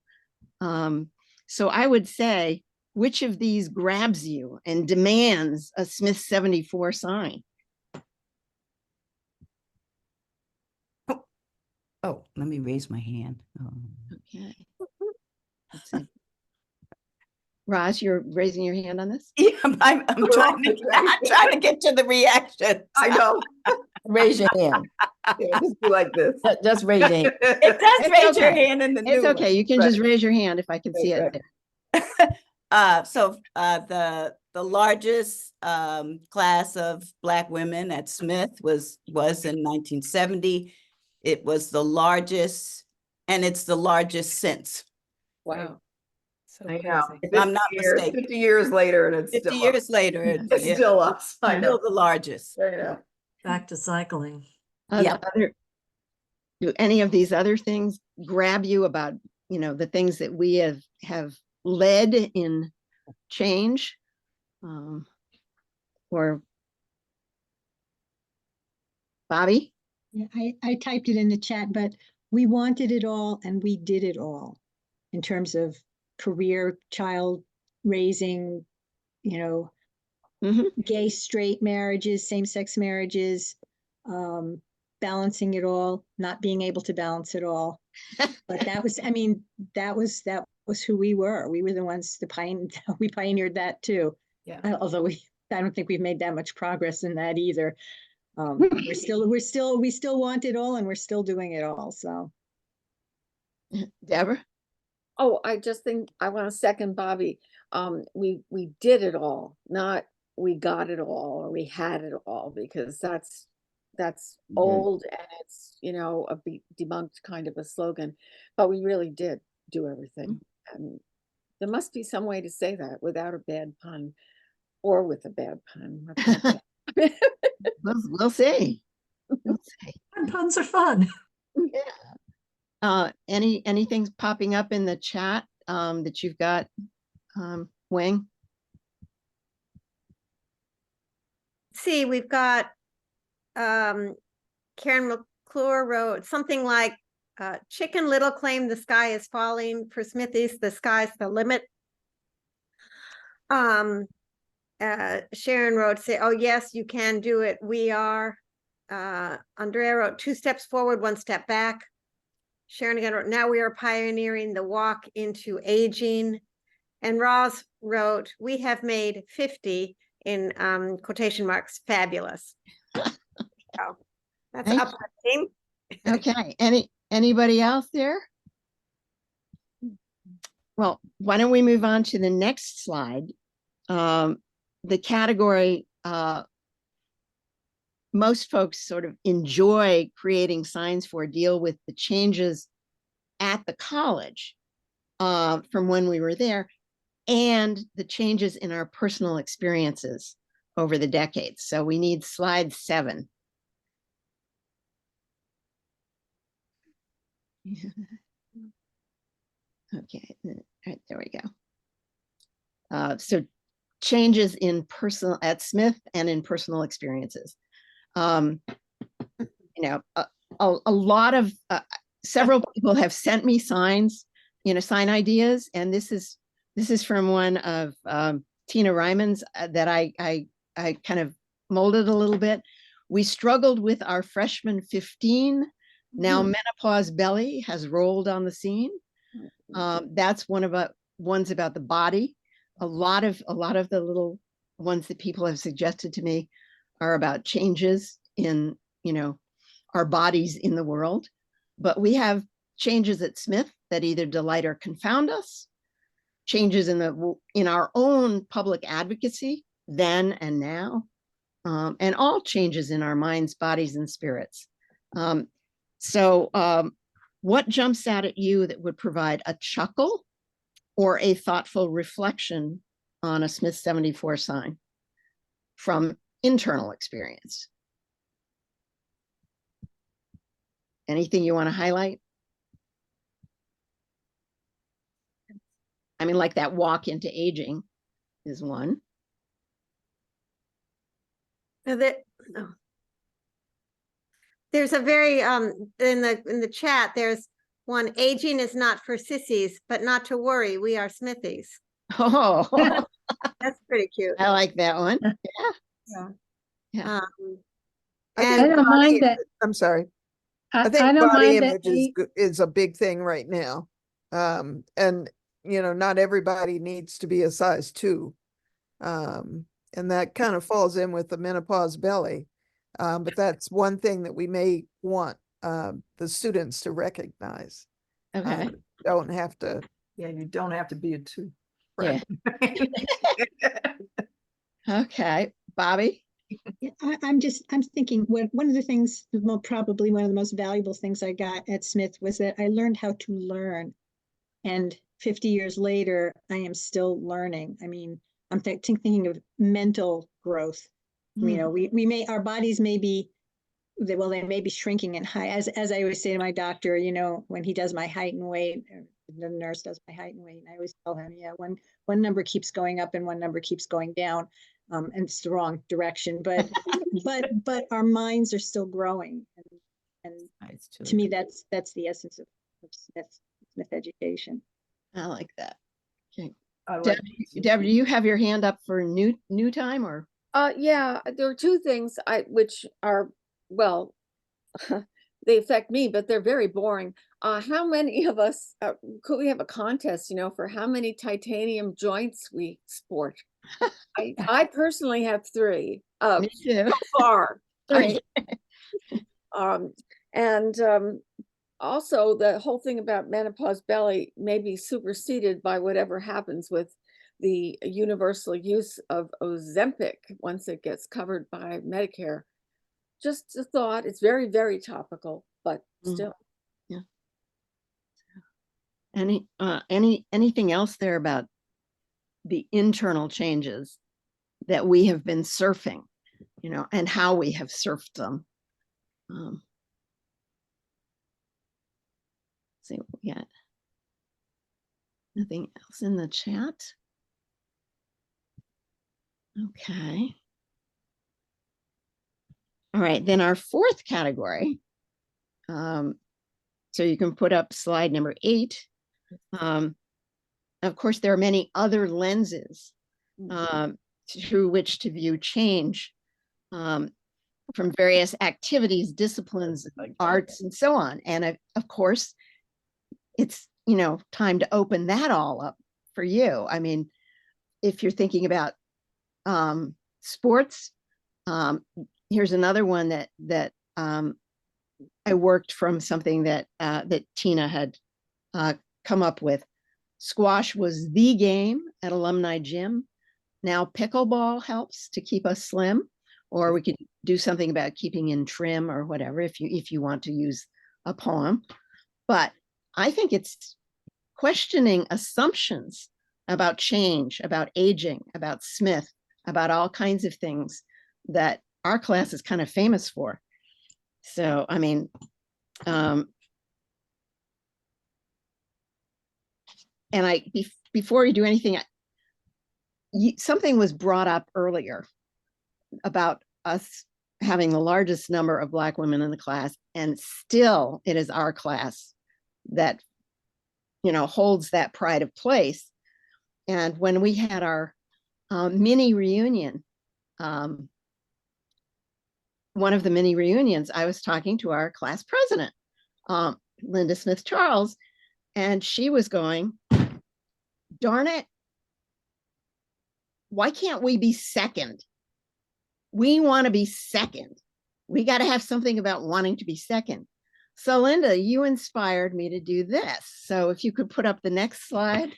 So I would say, which of these grabs you and demands a Smith 74 sign? Oh, let me raise my hand. Okay. Let's see. Roz, you're raising your hand on this? Yeah, I'm trying to get to the reaction. I know. Raise your hand. Yeah, just be like this. Just raise your hand. It does It's raise your okay. hand in the It's new okay. one. You can just raise your hand if I can see it Right. there. The largest class of Black women at Smith was in 1970. It was the largest, and it's the largest since. Wow. So I know. If I'm not 50 years, mistaken. 50 years later, and it's 50 still years us. later, It's still us. I know. still the largest. I know. Back to cycling. Yeah. Do any of these other things grab you about, the things that we have led in change? Or Bobby? Yeah, I typed it in the chat, but we wanted it all and we did it all in terms of career, child raising, gay, straight marriages, same-sex marriages, balancing it all, not being able to balance it all. But that was who we were. We were the ones we pioneered that too. Yeah. Although I don't think we've made that much progress in that either. We still want it all and we're still doing it all. So Deborah? Oh, I just think I want to second Bobby. We did it all, not we got it all or we had it all, because that's old and it's a debunked kind of a slogan. But we really did do everything, and there must be some way to say that without a bad pun, or with a bad pun. We'll see. We'll see. Puns are fun. Yeah. Anything popping up in the chat that you've got, Wing? See, we've got Karen McClure wrote something like Chicken Little claimed the sky is falling. For Smithies, the sky's the limit. Sharon wrote, say, oh yes, you can do it. We are. Andrea wrote 2 steps forward, 1 step back. Sharon again wrote, now we are pioneering the walk into aging. And Roz wrote, we have made 50 in quotation marks, fabulous. So that's uplifting. Okay. Anybody else there? Well, why don't we move on to the next slide? The category most folks sort of enjoy creating signs for deal with the changes at the college from when we were there, and the changes in our personal experiences over the decades. So we need slide 7. Okay, all right, there we go. So changes in personal at Smith and in personal experiences. A lot of several people have sent me signs, sign ideas, and this is from one of Tina Ryman's that I kind of molded a little bit. We struggled with our freshman 15. Now menopause belly has rolled on the scene. That's ones about the body. A lot of the little ones that people have suggested to me are about changes in, our bodies in the world. But we have changes at Smith that either delight or confound us, changes in our own public advocacy then and now, and all changes in our minds, bodies, and spirits. So what jumps out at you that would provide a chuckle or a thoughtful reflection on a Smith 74 sign from internal experience? Anything you want to highlight? I mean, like that walk into aging is one. There there's a very, in the chat, there's one, aging is not for sissies, but not to worry, we are Smithies. Oh, That's pretty cute. I like that one. Yeah. Yeah. I And think don't mind that. I'm sorry. I think don't body mind that image is, is a big thing right now. And you know, not everybody needs to be a size 2. And that kind of falls in with the menopause belly. But that's one thing that we may want the students to recognize. Okay. Don't have to. Yeah, you don't have to be a 2. Yeah. Okay, Bobby. Yeah, I'm thinking one of the things, probably one of the most valuable things I got at Smith was that I learned how to learn. And 50 years later, I am still learning. I mean, I'm thinking of mental growth. You know, our bodies may be, well, they may be shrinking in height. As I always say to my doctor, you know, when he does my height and weight, the nurse does my height and weight, and I always tell him, yeah, one number keeps going up and one number keeps going down. And it's the wrong direction, but our minds are still growing, and to me that's the essence of Smith education. I like that. Okay, I like Deb, Deb, do you have your hand up for new time or? Yeah, there are 2 things which are, well, they affect me, but they're very boring. How many of us could we have a contest, you know, for how many titanium joints we sport? I personally have 3. Me too. So far. 3. And also the whole thing about menopause belly may be superseded by whatever happens with the universal use of Ozempic once it gets covered by Medicare. Just a thought. It's very, very topical, but still. Yeah. Anything else there about the internal changes that we have been surfing, you know, and how we have surfed them? See what we got. Nothing else in the chat. Okay. All right, then our 4th category. So you can put up slide number 8. Of course, there are many other lenses through which to view change from various activities, disciplines, arts, and so on. And of course, it's, you know, time to open that all up for you. I mean, if you're thinking about sports, here's another one that I worked from something that Tina had come up with. Squash was the game at Alumni Gym. Now pickleball helps to keep us slim, or we could do something about keeping in trim or whatever if you want to use a poem. But I think it's questioning assumptions about change, about aging, about Smith, about all kinds of things that our class is kind of famous for. So, I mean, and before you do anything, something was brought up earlier about us having the largest number of Black women in the class, and still it is our class that, you know, holds that pride of place. And when we had our mini reunion, one of the mini reunions, I was talking to our class president, Linda Smith Charles, and she was going, darn it, why can't we be second? We want to be second. We got to have something about wanting to be second. So Linda, you inspired me to do this. So if you could put up the next slide.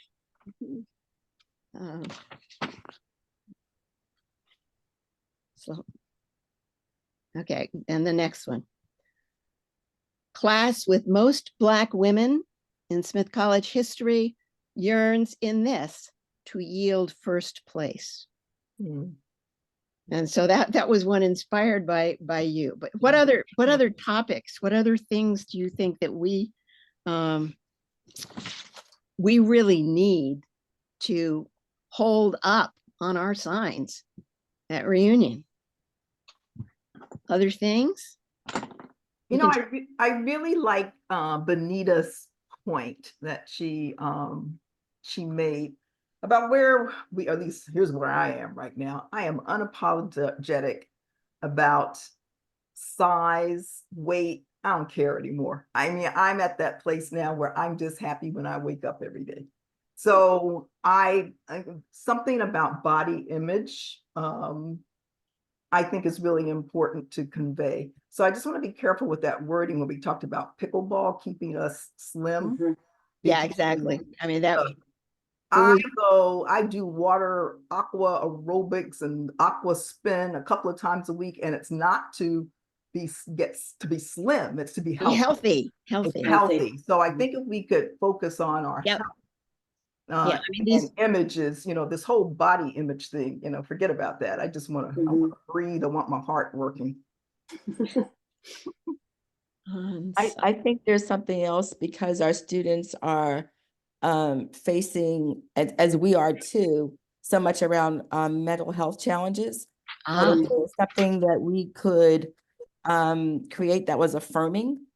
Okay, and the next one. Class with most Black women in Smith College history yearns in this to yield first place. And so that was one inspired by you. But what other topics, what other things do you think that we really need to hold up on our signs at reunion? Other things? You know, I really like Benita's point that she made about where we, at least here's where I am right now. I am unapologetic about size, weight. I don't care anymore. I mean, I'm at that place now where I'm just happy when I wake up every day. So I something about body image, I think is really important to convey. So I just want to be careful with that wording when we talked about pickleball keeping us slim. Yeah, exactly. I mean, that I do water aqua aerobics and aqua spin a couple of times a week, and it's not to be slim, it's to be healthy. Healthy. So I think if we could focus on our health, I mean, and images, this whole body image thing, forget about that. I just want to breathe. I want my heart working. I think there's something else because our students are facing, as we are too, so much around mental health challenges. That if there was something that we could create that was affirming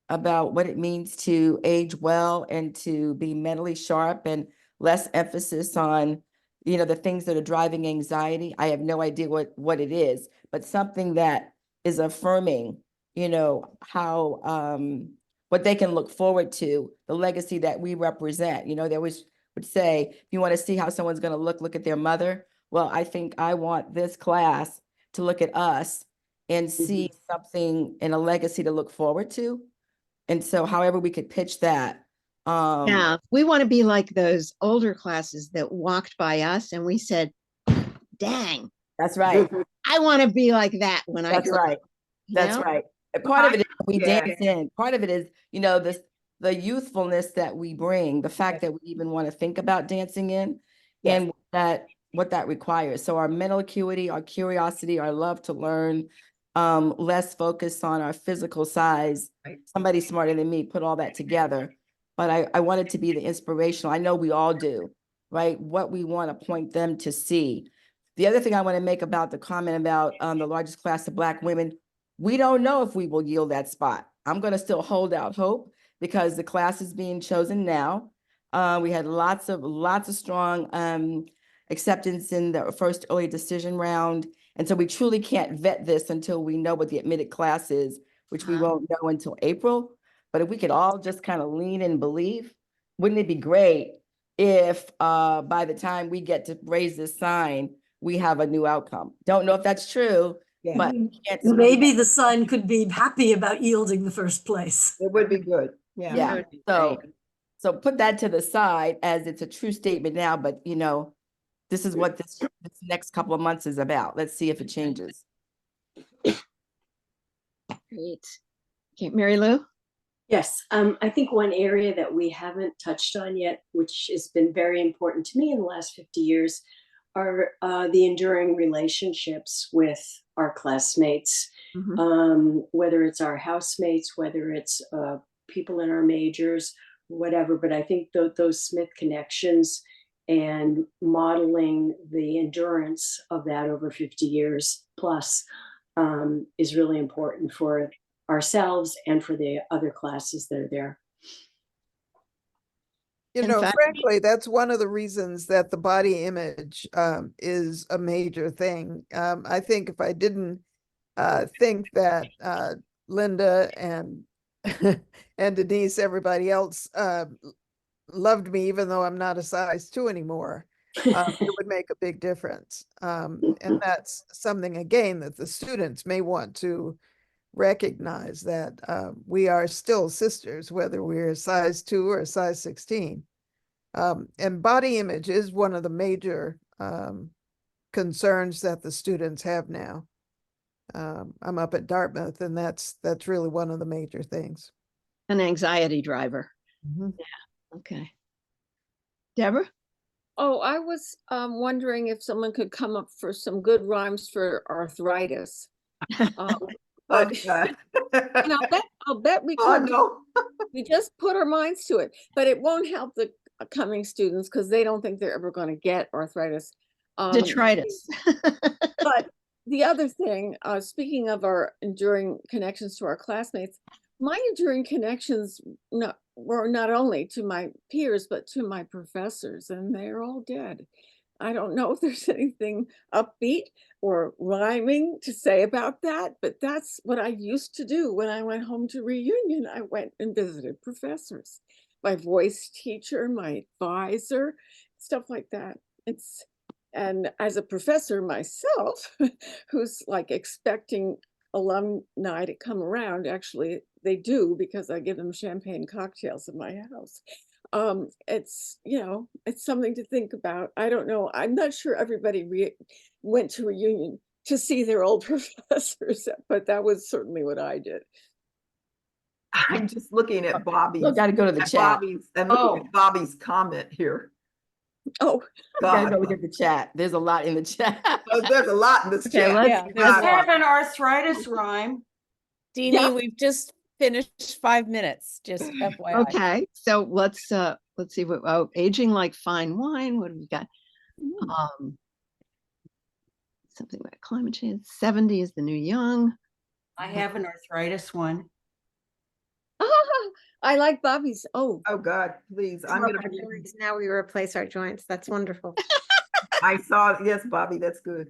about what it means to age well and to be mentally sharp, and less emphasis on, the things that are driving anxiety. I have no idea what it is, but something that is affirming, how what they can look forward to, the legacy that we represent. They always would say, if you want to see how someone's going to look at their mother. Well, I think I want this class to look at us and see something in a legacy to look forward to. And so however we could pitch that. Yeah, we want to be like those older classes that walked by us and we said, dang. That's right. I want to be like that when I grow right. up. That's right. And part of it is we dance in. Part of it is, the youthfulness that we bring, the fact that we even want to think about dancing in, and what that requires. So our mental acuity, our curiosity, our love to learn, less focus on our physical size. Somebody smarter than me put all that together. But I wanted to be the inspirational. I know we all do, right? What we want to point them to see. The other thing I want to make about the comment about the largest class of Black women, we don't know if we will yield that spot. I'm going to still hold out hope because the class is being chosen now. We had lots of strong acceptance in the first early decision round. And so we truly can't vet this until we know what the admitted class is, which we won't know until April. But if we could all just kind of lean and believe, wouldn't it be great if by the time we get to raise this sign, we have a new outcome? Don't know if that's true, but maybe the sign could be happy about yielding the first place. It would be good. Yeah. So put that to the side as it's a true statement now, but this is what this next couple of months is about. Let's see if it changes. Great. Okay, Mary Lou? Yes, I think one area that we haven't touched on yet, which has been very important to me in the last 50 years, are the enduring relationships with our classmates, whether it's our housemates, whether it's people in our majors, whatever. But I think those Smith connections and modeling the endurance of that over 50 years plus is really important for ourselves and for the other classes that are there. Frankly, that's one of the reasons that the body image is a major thing. I think if I didn't think that Linda and and Denise, everybody else loved me, even though I'm not a size 2 anymore, it would make a big difference. And that's something, again, that the students may want to recognize, that we are still sisters, whether we're a size 2 or a size 16. And body image is one of the major concerns that the students have now. I'm up at Dartmouth, and that's really one of the major things. An anxiety driver. Yeah. Okay. Deborah? Oh, I was wondering if someone could come up for some good rhymes for arthritis. But I'll bet we could. We just put our minds to it, but it won't help the coming students because they don't think they're ever going to get arthritis. Detritus. But the other thing, speaking of our enduring connections to our classmates, my enduring connections were not only to my peers, but to my professors, and they're all dead. I don't know if there's anything upbeat or rhyming to say about that, but that's what I used to do when I went home to reunion. I went and visited professors, my voice teacher, my advisor, stuff like that. And as a professor myself, who's like expecting alumni to come around, actually they do because I give them champagne cocktails in my house. It's, it's something to think about. I don't know. I'm not sure everybody went to reunion to see their old professors, but that was certainly what I did. I'm just looking at Bobby's. Got to go to the chat. Bobby's comment here. Oh, gotta go look at the chat. There's a lot in the chat. There's a lot in this chat. Let's have an arthritis rhyme. Deanie, we've just finished 5 minutes, just FYI. Okay, so let's see what aging like fine wine. What have we got? Something about climate change. 70 is the new young. I have an arthritis one. I like Bobby's. Oh God, please. I'm gonna now we replace our joints. That's wonderful. I saw, yes, Bobby, that's good.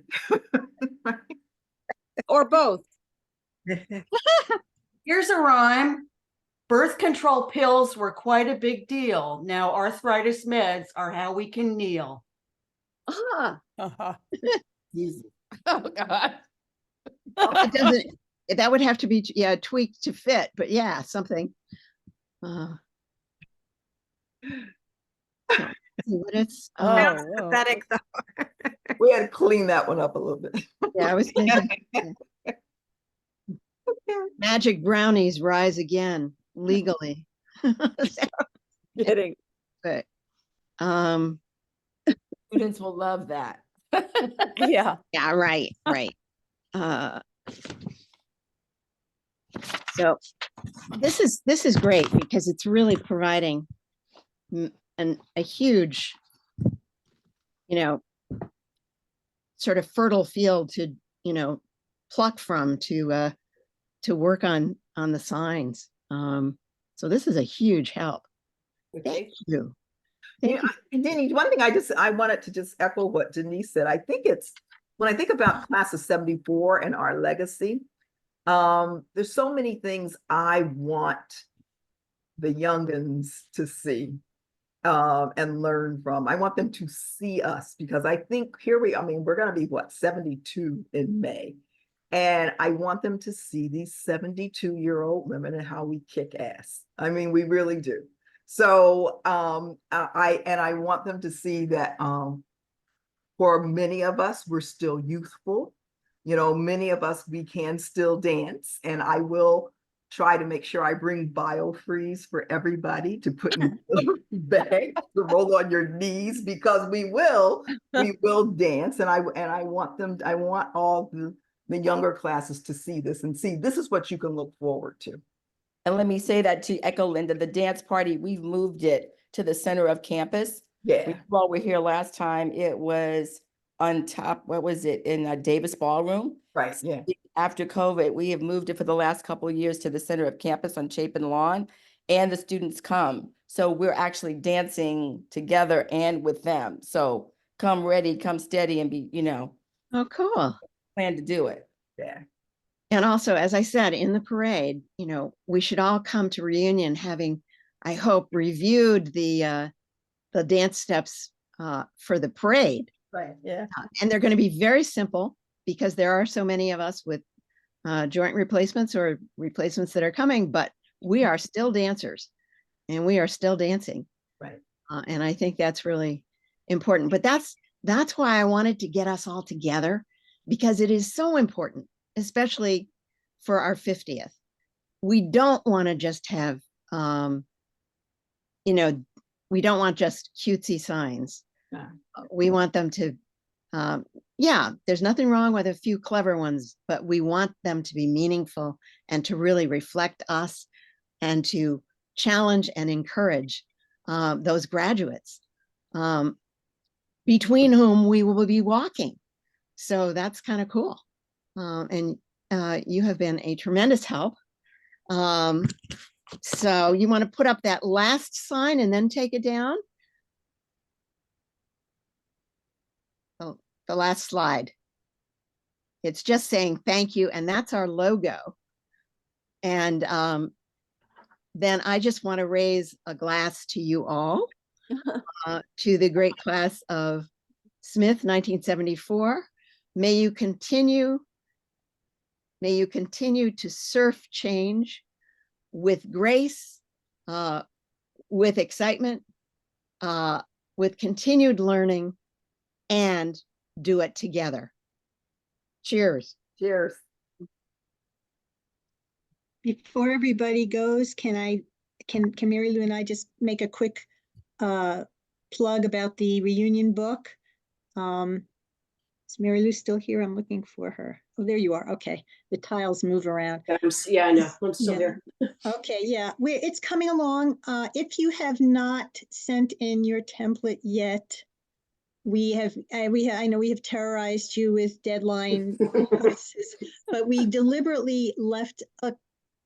Or both. Here's a rhyme. Birth control pills were quite a big deal. Now arthritis meds are how we can kneel. Easy. Oh God. It doesn't, that would have to be, tweaked to fit, but yeah, something. What it's pathetic though. We had to clean that one up a little bit. Yeah, I was thinking. Magic brownies rise again legally. Kidding. But students will love that. Yeah. Yeah, right. So this is great because it's really providing a huge, sort of fertile field to, pluck from to work on the signs. So this is a huge help. Thank you. Denise, one thing I wanted to just echo what Denise said. I think when I think about class of 74 and our legacy, there's so many things I want the youngins to see and learn from. I want them to see us because I think we're going to be 72 in May. And I want them to see these 72-year-old women and how we kick ass. I mean, we really do. So I want them to see that for many of us, we're still youthful. Many of us, we can still dance. And I will try to make sure I bring BioFreeze for everybody to put in the bag to roll on your knees because we will dance. And I want all the younger classes to see this and see this is what you can look forward to. And let me say that to echo Linda, the dance party, we've moved it to the center of campus. Yeah. While we were here last time, it was on top, what was it, in Davis Ballroom? Right, yeah. After COVID, we have moved it for the last couple of years to the center of campus on Chapin Lawn, and the students come. So we're actually dancing together and with them. So come ready, come steady, and be, Oh, cool. Plan to do it. Yeah. And also, as I said, in the parade, we should all come to reunion having, I hope, reviewed the dance steps for the parade. Right, yeah. And they're going to be very simple because there are so many of us with joint replacements or replacements that are coming, but we are still dancers and we are still dancing. Right. And I think that's really important. But that's why I wanted to get us all together, because it is so important, especially for our 50th. We don't want to just have, we don't want just cutesy signs. No. We want them to, there's nothing wrong with a few clever ones, but we want them to be meaningful and to really reflect us and to challenge and encourage those graduates between whom we will be walking. So that's kind of cool. And you have been a tremendous help. So you want to put up that last sign and then take it down? Oh, the last slide. It's just saying thank you, and that's our logo. And then I just want to raise a glass to you all, to the great class of Smith, 1974. May you continue to surf change with grace, with excitement, with continued learning, and do it together. Cheers. Cheers. Before everybody goes, can Mary Lou and I just make a quick plug about the reunion book? Is Mary Lou still here? I'm looking for her. Oh, there you are. Okay. The tiles move around. Yeah, I know. I'm still Yeah. here. Okay, yeah, it's coming along. If you have not sent in your template yet, I know we have terrorized you with deadline notices, but we deliberately left a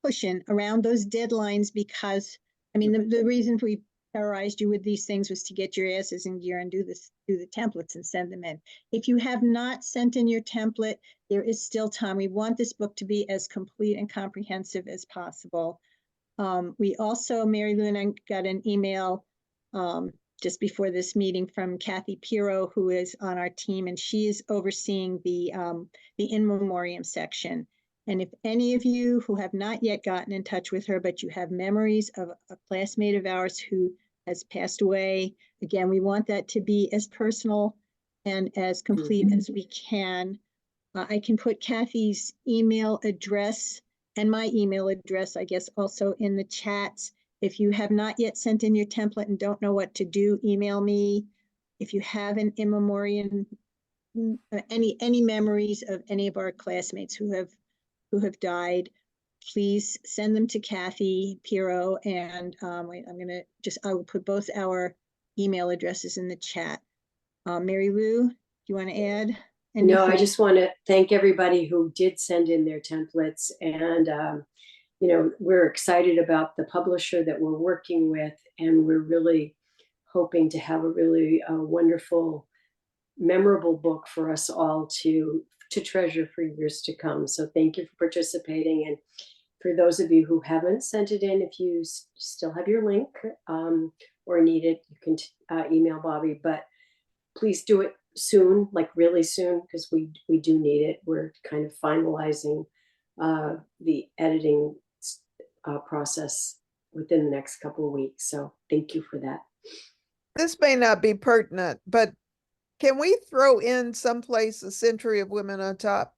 cushion around those deadlines because, I mean, the reason we terrorized you with these things was to get your asses in gear and do the templates and send them in. If you have not sent in your template, there is still time. We want this book to be as complete and comprehensive as possible. We also, Mary Lou and I got an email just before this meeting from Kathy Piro, who is on our team, and she is overseeing the in memoriam section. And if any of you who have not yet gotten in touch with her, but you have memories of a classmate of ours who has passed away, again, we want that to be as personal and as complete as we can. I can put Kathy's email address and my email address, I guess, also in the chats. If you have not yet sent in your template and don't know what to do, email me. If you have an in memoriam, any memories of any of our classmates who have died, please send them to Kathy Piro. And wait, I will put both our email addresses in the chat. Mary Lou, do you want to add? No, I just want to thank everybody who did send in their templates. And, we're excited about the publisher that we're working with. And we're really hoping to have a really wonderful, memorable book for us all to treasure for years to come. So thank you for participating. And for those of you who haven't sent it in, if you still have your link or need it, you can email Bobby. But please do it soon, like really soon, because we do need it. We're kind of finalizing the editing process within the next couple of weeks. So thank you for that. This may not be pertinent, but can we throw in someplace a century of women on top?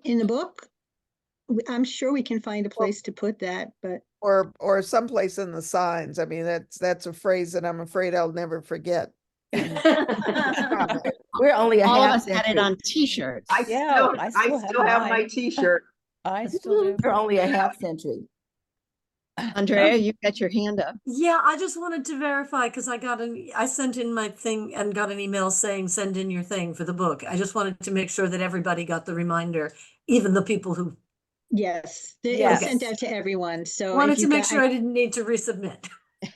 In the book? I'm sure we can find a place to put that, but. Or someplace in the signs. I mean, that's a phrase that I'm afraid I'll never forget. We're only All of half us had it century. on t-shirts. I still have my t-shirt. I still do. We're only a half century. Andrea, you got your hand up. Yeah, I just wanted to verify because I sent in my thing and got an email saying send in your thing for the book. I just wanted to make sure that everybody got the reminder, even the people who. Yes, it was sent out to everyone. So wanted to make sure I didn't need to resubmit.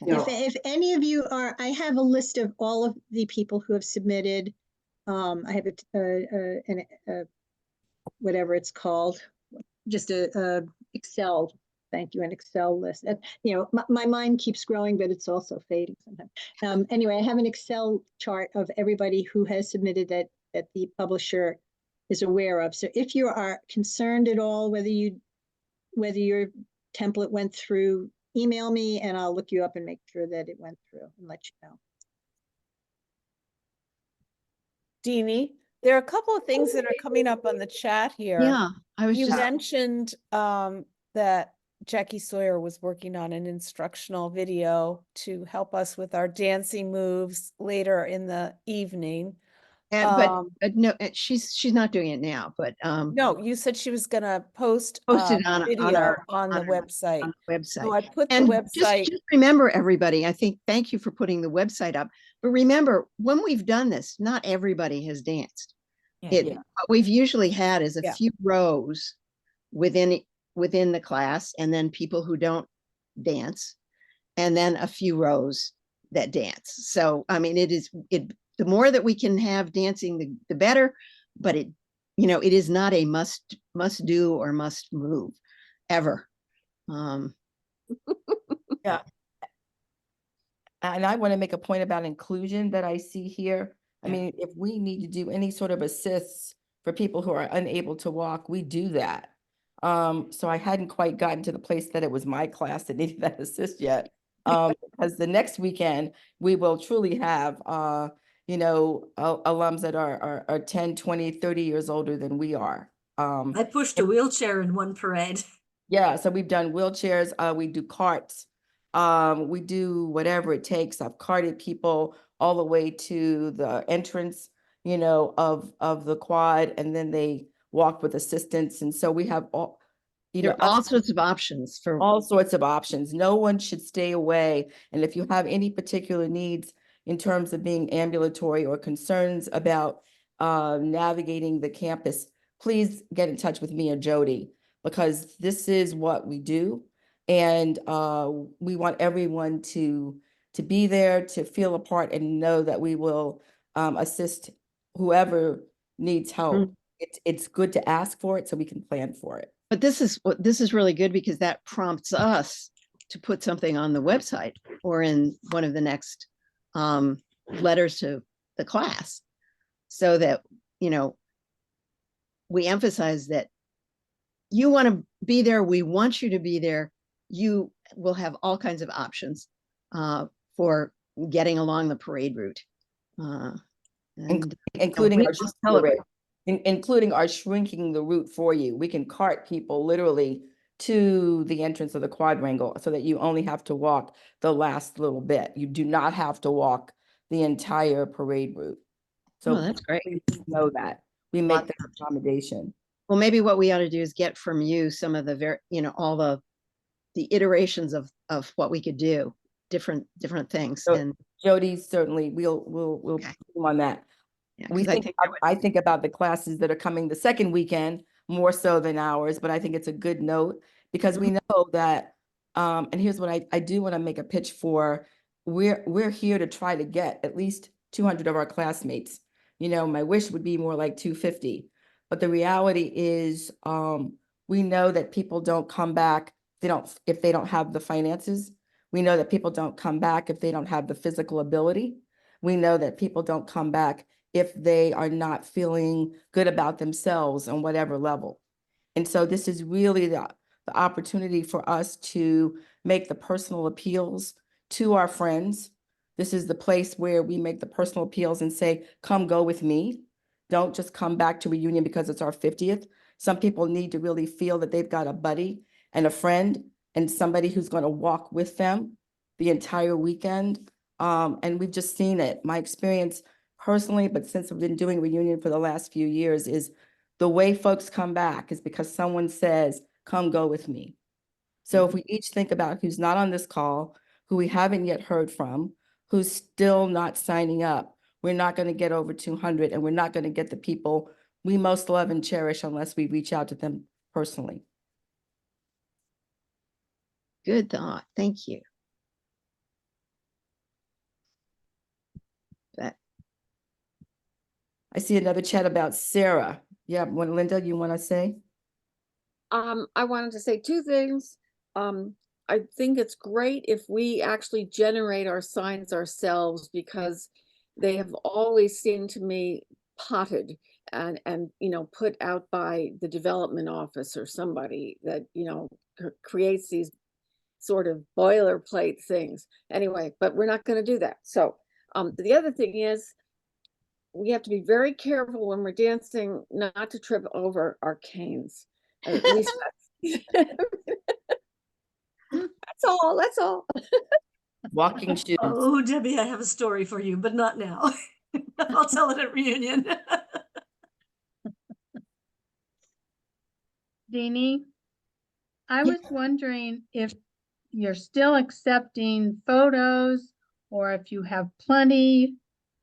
If any of you are, I have a list of all of the people who have submitted. I have a whatever it's called, just a Excel. Thank you, an Excel list. My mind keeps growing, but it's also fading sometimes. Anyway, I have an Excel chart of everybody who has submitted that the publisher is aware of. So if you are concerned at all, whether your template went through, email me and I'll look you up and make sure that it went through and let you know. Deanie, there are a couple of things that are coming up on the chat here. Yeah, You mentioned that Jackie Sawyer was working on an instructional video to help us with our dancing moves later in the evening. But no, she's not doing it now. But no, you said she was gonna post it on video on the website. So I put the website. Just remember, everybody. I think thank you for putting the website up. But remember, when we've done this, not everybody has danced. Yeah. What we've usually had is a Yeah. few rows within the class, and then people who don't dance, and then a few rows that dance. So I mean, the more that we can have dancing, the better. But it is not a must do or must move ever. Yeah. And I want to make a point about inclusion that I see here. I mean, if we need to do any sort of assists for people who are unable to walk, we do that. So I hadn't quite gotten to the place that it was my class that needed that assist yet. Because the next weekend, we will truly have, alums that are 10, 20, 30 years older than we are. I pushed a wheelchair in one parade. Yeah, so we've done wheelchairs, we do carts, we do whatever it takes. I've carted people all the way to the entrance, of the quad, and then they walk with assistance. And so we have all, There are all sorts of options for all sorts of options. No one should stay away. And if you have any particular needs in terms of being ambulatory or concerns about navigating the campus, please get in touch with me or Jody, because this is what we do. And we want everyone to be there, to feel a part, and know that we will assist whoever needs help. It's good to ask for it so we can plan for it. But this is really good, because that prompts us to put something on the website or in one of the next letters to the class, so that we emphasize that you want to be there. We want you to be there. You will have all kinds of options for getting along the parade route, including including our shrinking the route for you. We can cart people literally to the entrance of the quadrangle so that you only have to walk the last little bit. You do not have to walk the entire parade route. So that's great. Please know that we make that accommodation. Well, maybe what we ought to do is get from you some of the all the iterations of what we could do, different things. So and Jody, certainly we'll Okay. do on that. Yeah, I think about the classes that are coming the second weekend more so than ours, but I think it's a good note because we know that, and here's what I do want to make a pitch for. We're here to try to get at least 200 of our classmates. My wish would be more like 250, but the reality is, we know that people don't come back if they don't have the finances. We know that people don't come back if they don't have the physical ability. We know that people don't come back if they are not feeling good about themselves on whatever level. And so this is really the opportunity for us to make the personal appeals to our friends. This is the place where we make the personal appeals and say, come go with me. Don't just come back to reunion because it's our 50th. Some people need to really feel that they've got a buddy and a friend and somebody who's going to walk with them the entire weekend. And we've just seen it. My experience personally, but since I've been doing reunion for the last few years, is the way folks come back is because someone says, come go with me. So if we each think about who's not on this call, who we haven't yet heard from, who's still not signing up, we're not going to get over 200, and we're not going to get the people we most love and cherish unless we reach out to them personally. Good thought. Thank you. I see another chat about Sarah. Yeah, Linda, you want to say? I wanted to say two things. I think it's great if we actually generate our signs ourselves, because they have always seemed to me potted and put out by the development office or somebody that creates these sort of boilerplate things. Anyway, but we're not going to do that. So the other thing is, we have to be very careful when we're dancing not to trip over our canes. At least that's all. That's all. Walking shoes. Oh, Debbie, I have a story for you, but not now. I'll tell it at reunion. Deanie, I was wondering if you're still accepting photos or if you have plenty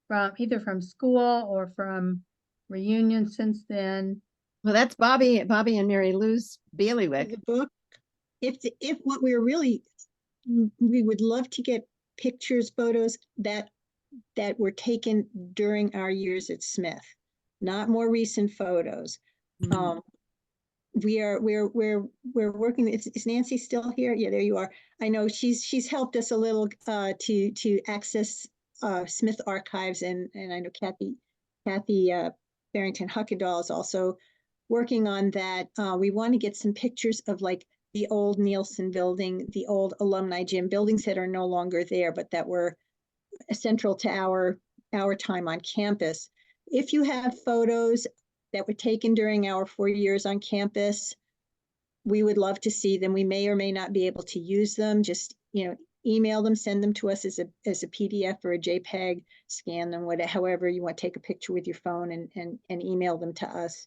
from either from school or from reunion since then. Well, that's Bobby and Mary Lou's bailiwick. The book, if what we're really, we would love to get pictures, photos that were taken during our years at Smith, not more recent photos. We're working. Is Nancy still here? Yeah, there you are. I know she's helped us a little to access Smith archives, and I know Kathy Barrington Huckadall is also working on that. We want to get some pictures of like the old Nielsen building, the old alumni gym, buildings that are no longer there, but that were central to our time on campus. If you have photos that were taken during our 4 years on campus, we would love to see them. We may or may not be able to use them. Just, email them, send them to us as a PDF or a JPEG, scan them, whatever, however you want to take a picture with your phone and email them to us.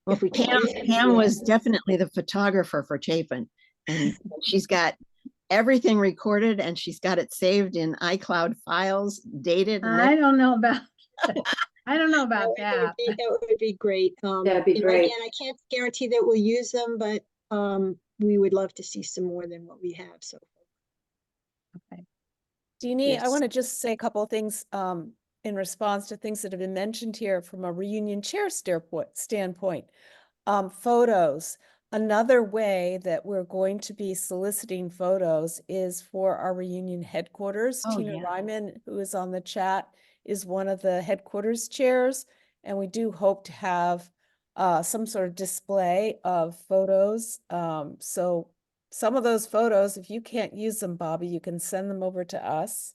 Well, If we can. Pam was definitely the photographer for Chapin, and she's got everything recorded and she's got it saved in iCloud files, dated. I don't know about I don't know about that. That would be great. That'd be great. Again, I can't guarantee that we'll use them, but we would love to see some more than what we have. So, Okay. Deanie, I Yes. want to just say a couple of things in response to things that have been mentioned here from a reunion chair standpoint. Photos. Another way that we're going to be soliciting photos is for our reunion headquarters. Oh, Tina yeah. Ryman, who is on the chat, is one of the headquarters chairs, and we do hope to have some sort of display of photos. So some of those photos, if you can't use them, Bobby, you can send them over to us.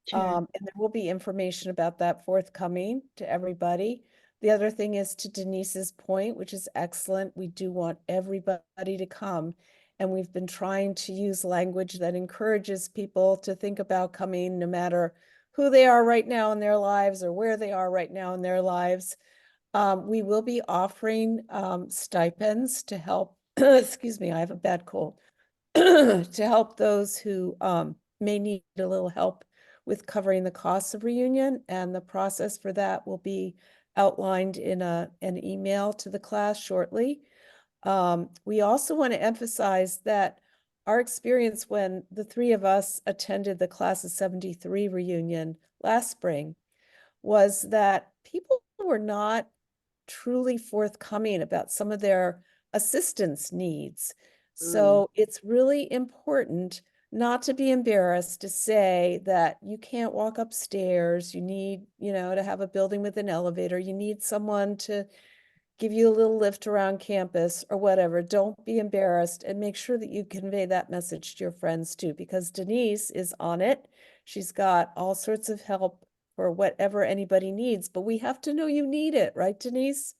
Sure. And there will be information about that forthcoming to everybody. The other thing is, to Denise's point, which is excellent, we do want everybody to come. And we've been trying to use language that encourages people to think about coming, no matter who they are right now in their lives or where they are right now in their lives. We will be offering stipends to help, excuse me, I have a bad cold, to help those who may need a little help with covering the costs of reunion, and the process for that will be outlined in an email to the class shortly. We also want to emphasize that our experience when the three of us attended the class of 73 reunion last spring was that people were not truly forthcoming about some of their assistance needs. So it's really important not to be embarrassed to say that you can't walk upstairs, you need, to have a building with an elevator, you need someone to give you a little lift around campus or whatever. Don't be embarrassed, and make sure that you convey that message to your friends too, because Denise is on it. She's got all sorts of help for whatever anybody needs, but we have to know you need it, right, Denise?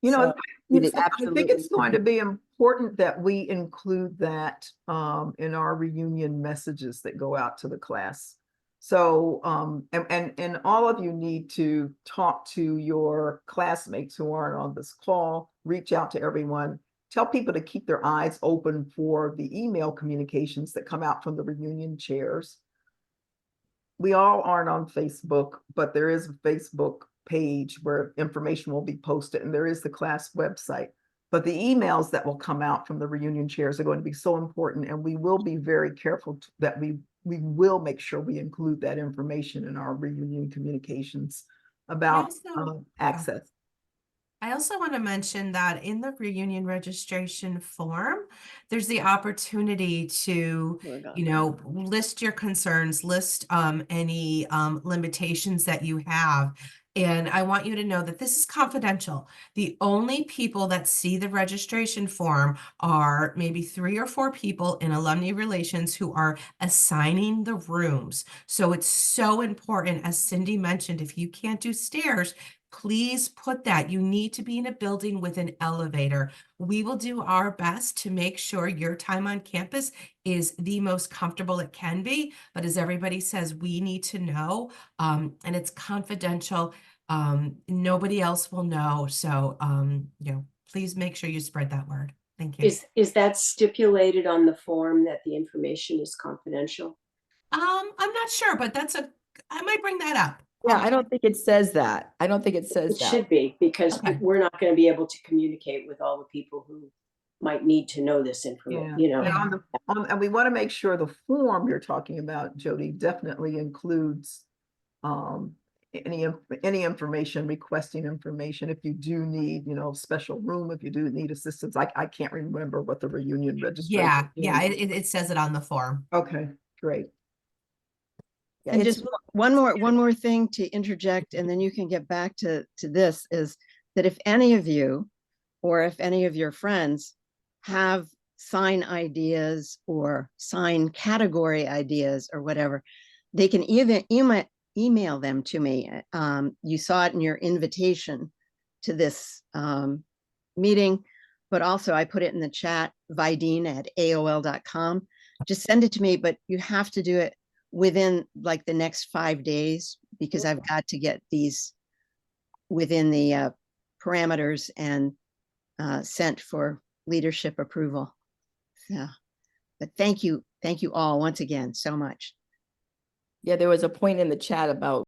You know, So- I think it's going to be important that we include that in our reunion messages that go out to the class. So, and all of you need to talk to your classmates who aren't on this call, reach out to everyone, tell people to keep their eyes open for the email communications that come out from the reunion chairs. We all aren't on Facebook, but there is a Facebook page where information will be posted, and there is the class website. But the emails that will come out from the reunion chairs are going to be so important, and we will be very careful that we will make sure we include that information in our reunion communications about access. I also want to mention that in the reunion registration form, there's the opportunity to, list your concerns, list any limitations that you have. And I want you to know that this is confidential. The only people that see the registration form are maybe 3 or 4 people in alumni relations who are assigning the rooms. So it's so important, as Cindy mentioned, if you can't do stairs, please put that. You need to be in a building with an elevator. We will do our best to make sure your time on campus is the most comfortable it can be. But as everybody says, we need to know, and it's confidential. Nobody else will know. So, please make sure you spread that word. Thank you. Is that stipulated on the form that the information is confidential? I'm not sure, but I might bring that up. Yeah, I don't think it says that. I don't think it says It that. should be, because Okay. we're not going to be able to communicate with all the people who might need to know this information, you know. And and we want to make sure the form you're talking about, Jody, definitely includes any information, requesting information. If you do need, special room, if you do need assistance. I can't remember what the reunion registration. Yeah, it says it on the form. Okay, great. Yeah, And it's- just one more thing to interject, and then you can get back to this, is that if any of you, or if any of your friends have sign ideas or sign category ideas or whatever, they can even email them to me. You saw it in your invitation to this meeting, but also I put it in the chat, vidine@aol.com. Just send it to me, but you have to do it within like the next 5 days, because I've got to get these within the parameters and sent for leadership approval. So, but thank you all once again so much. Yeah, there was a point in the chat about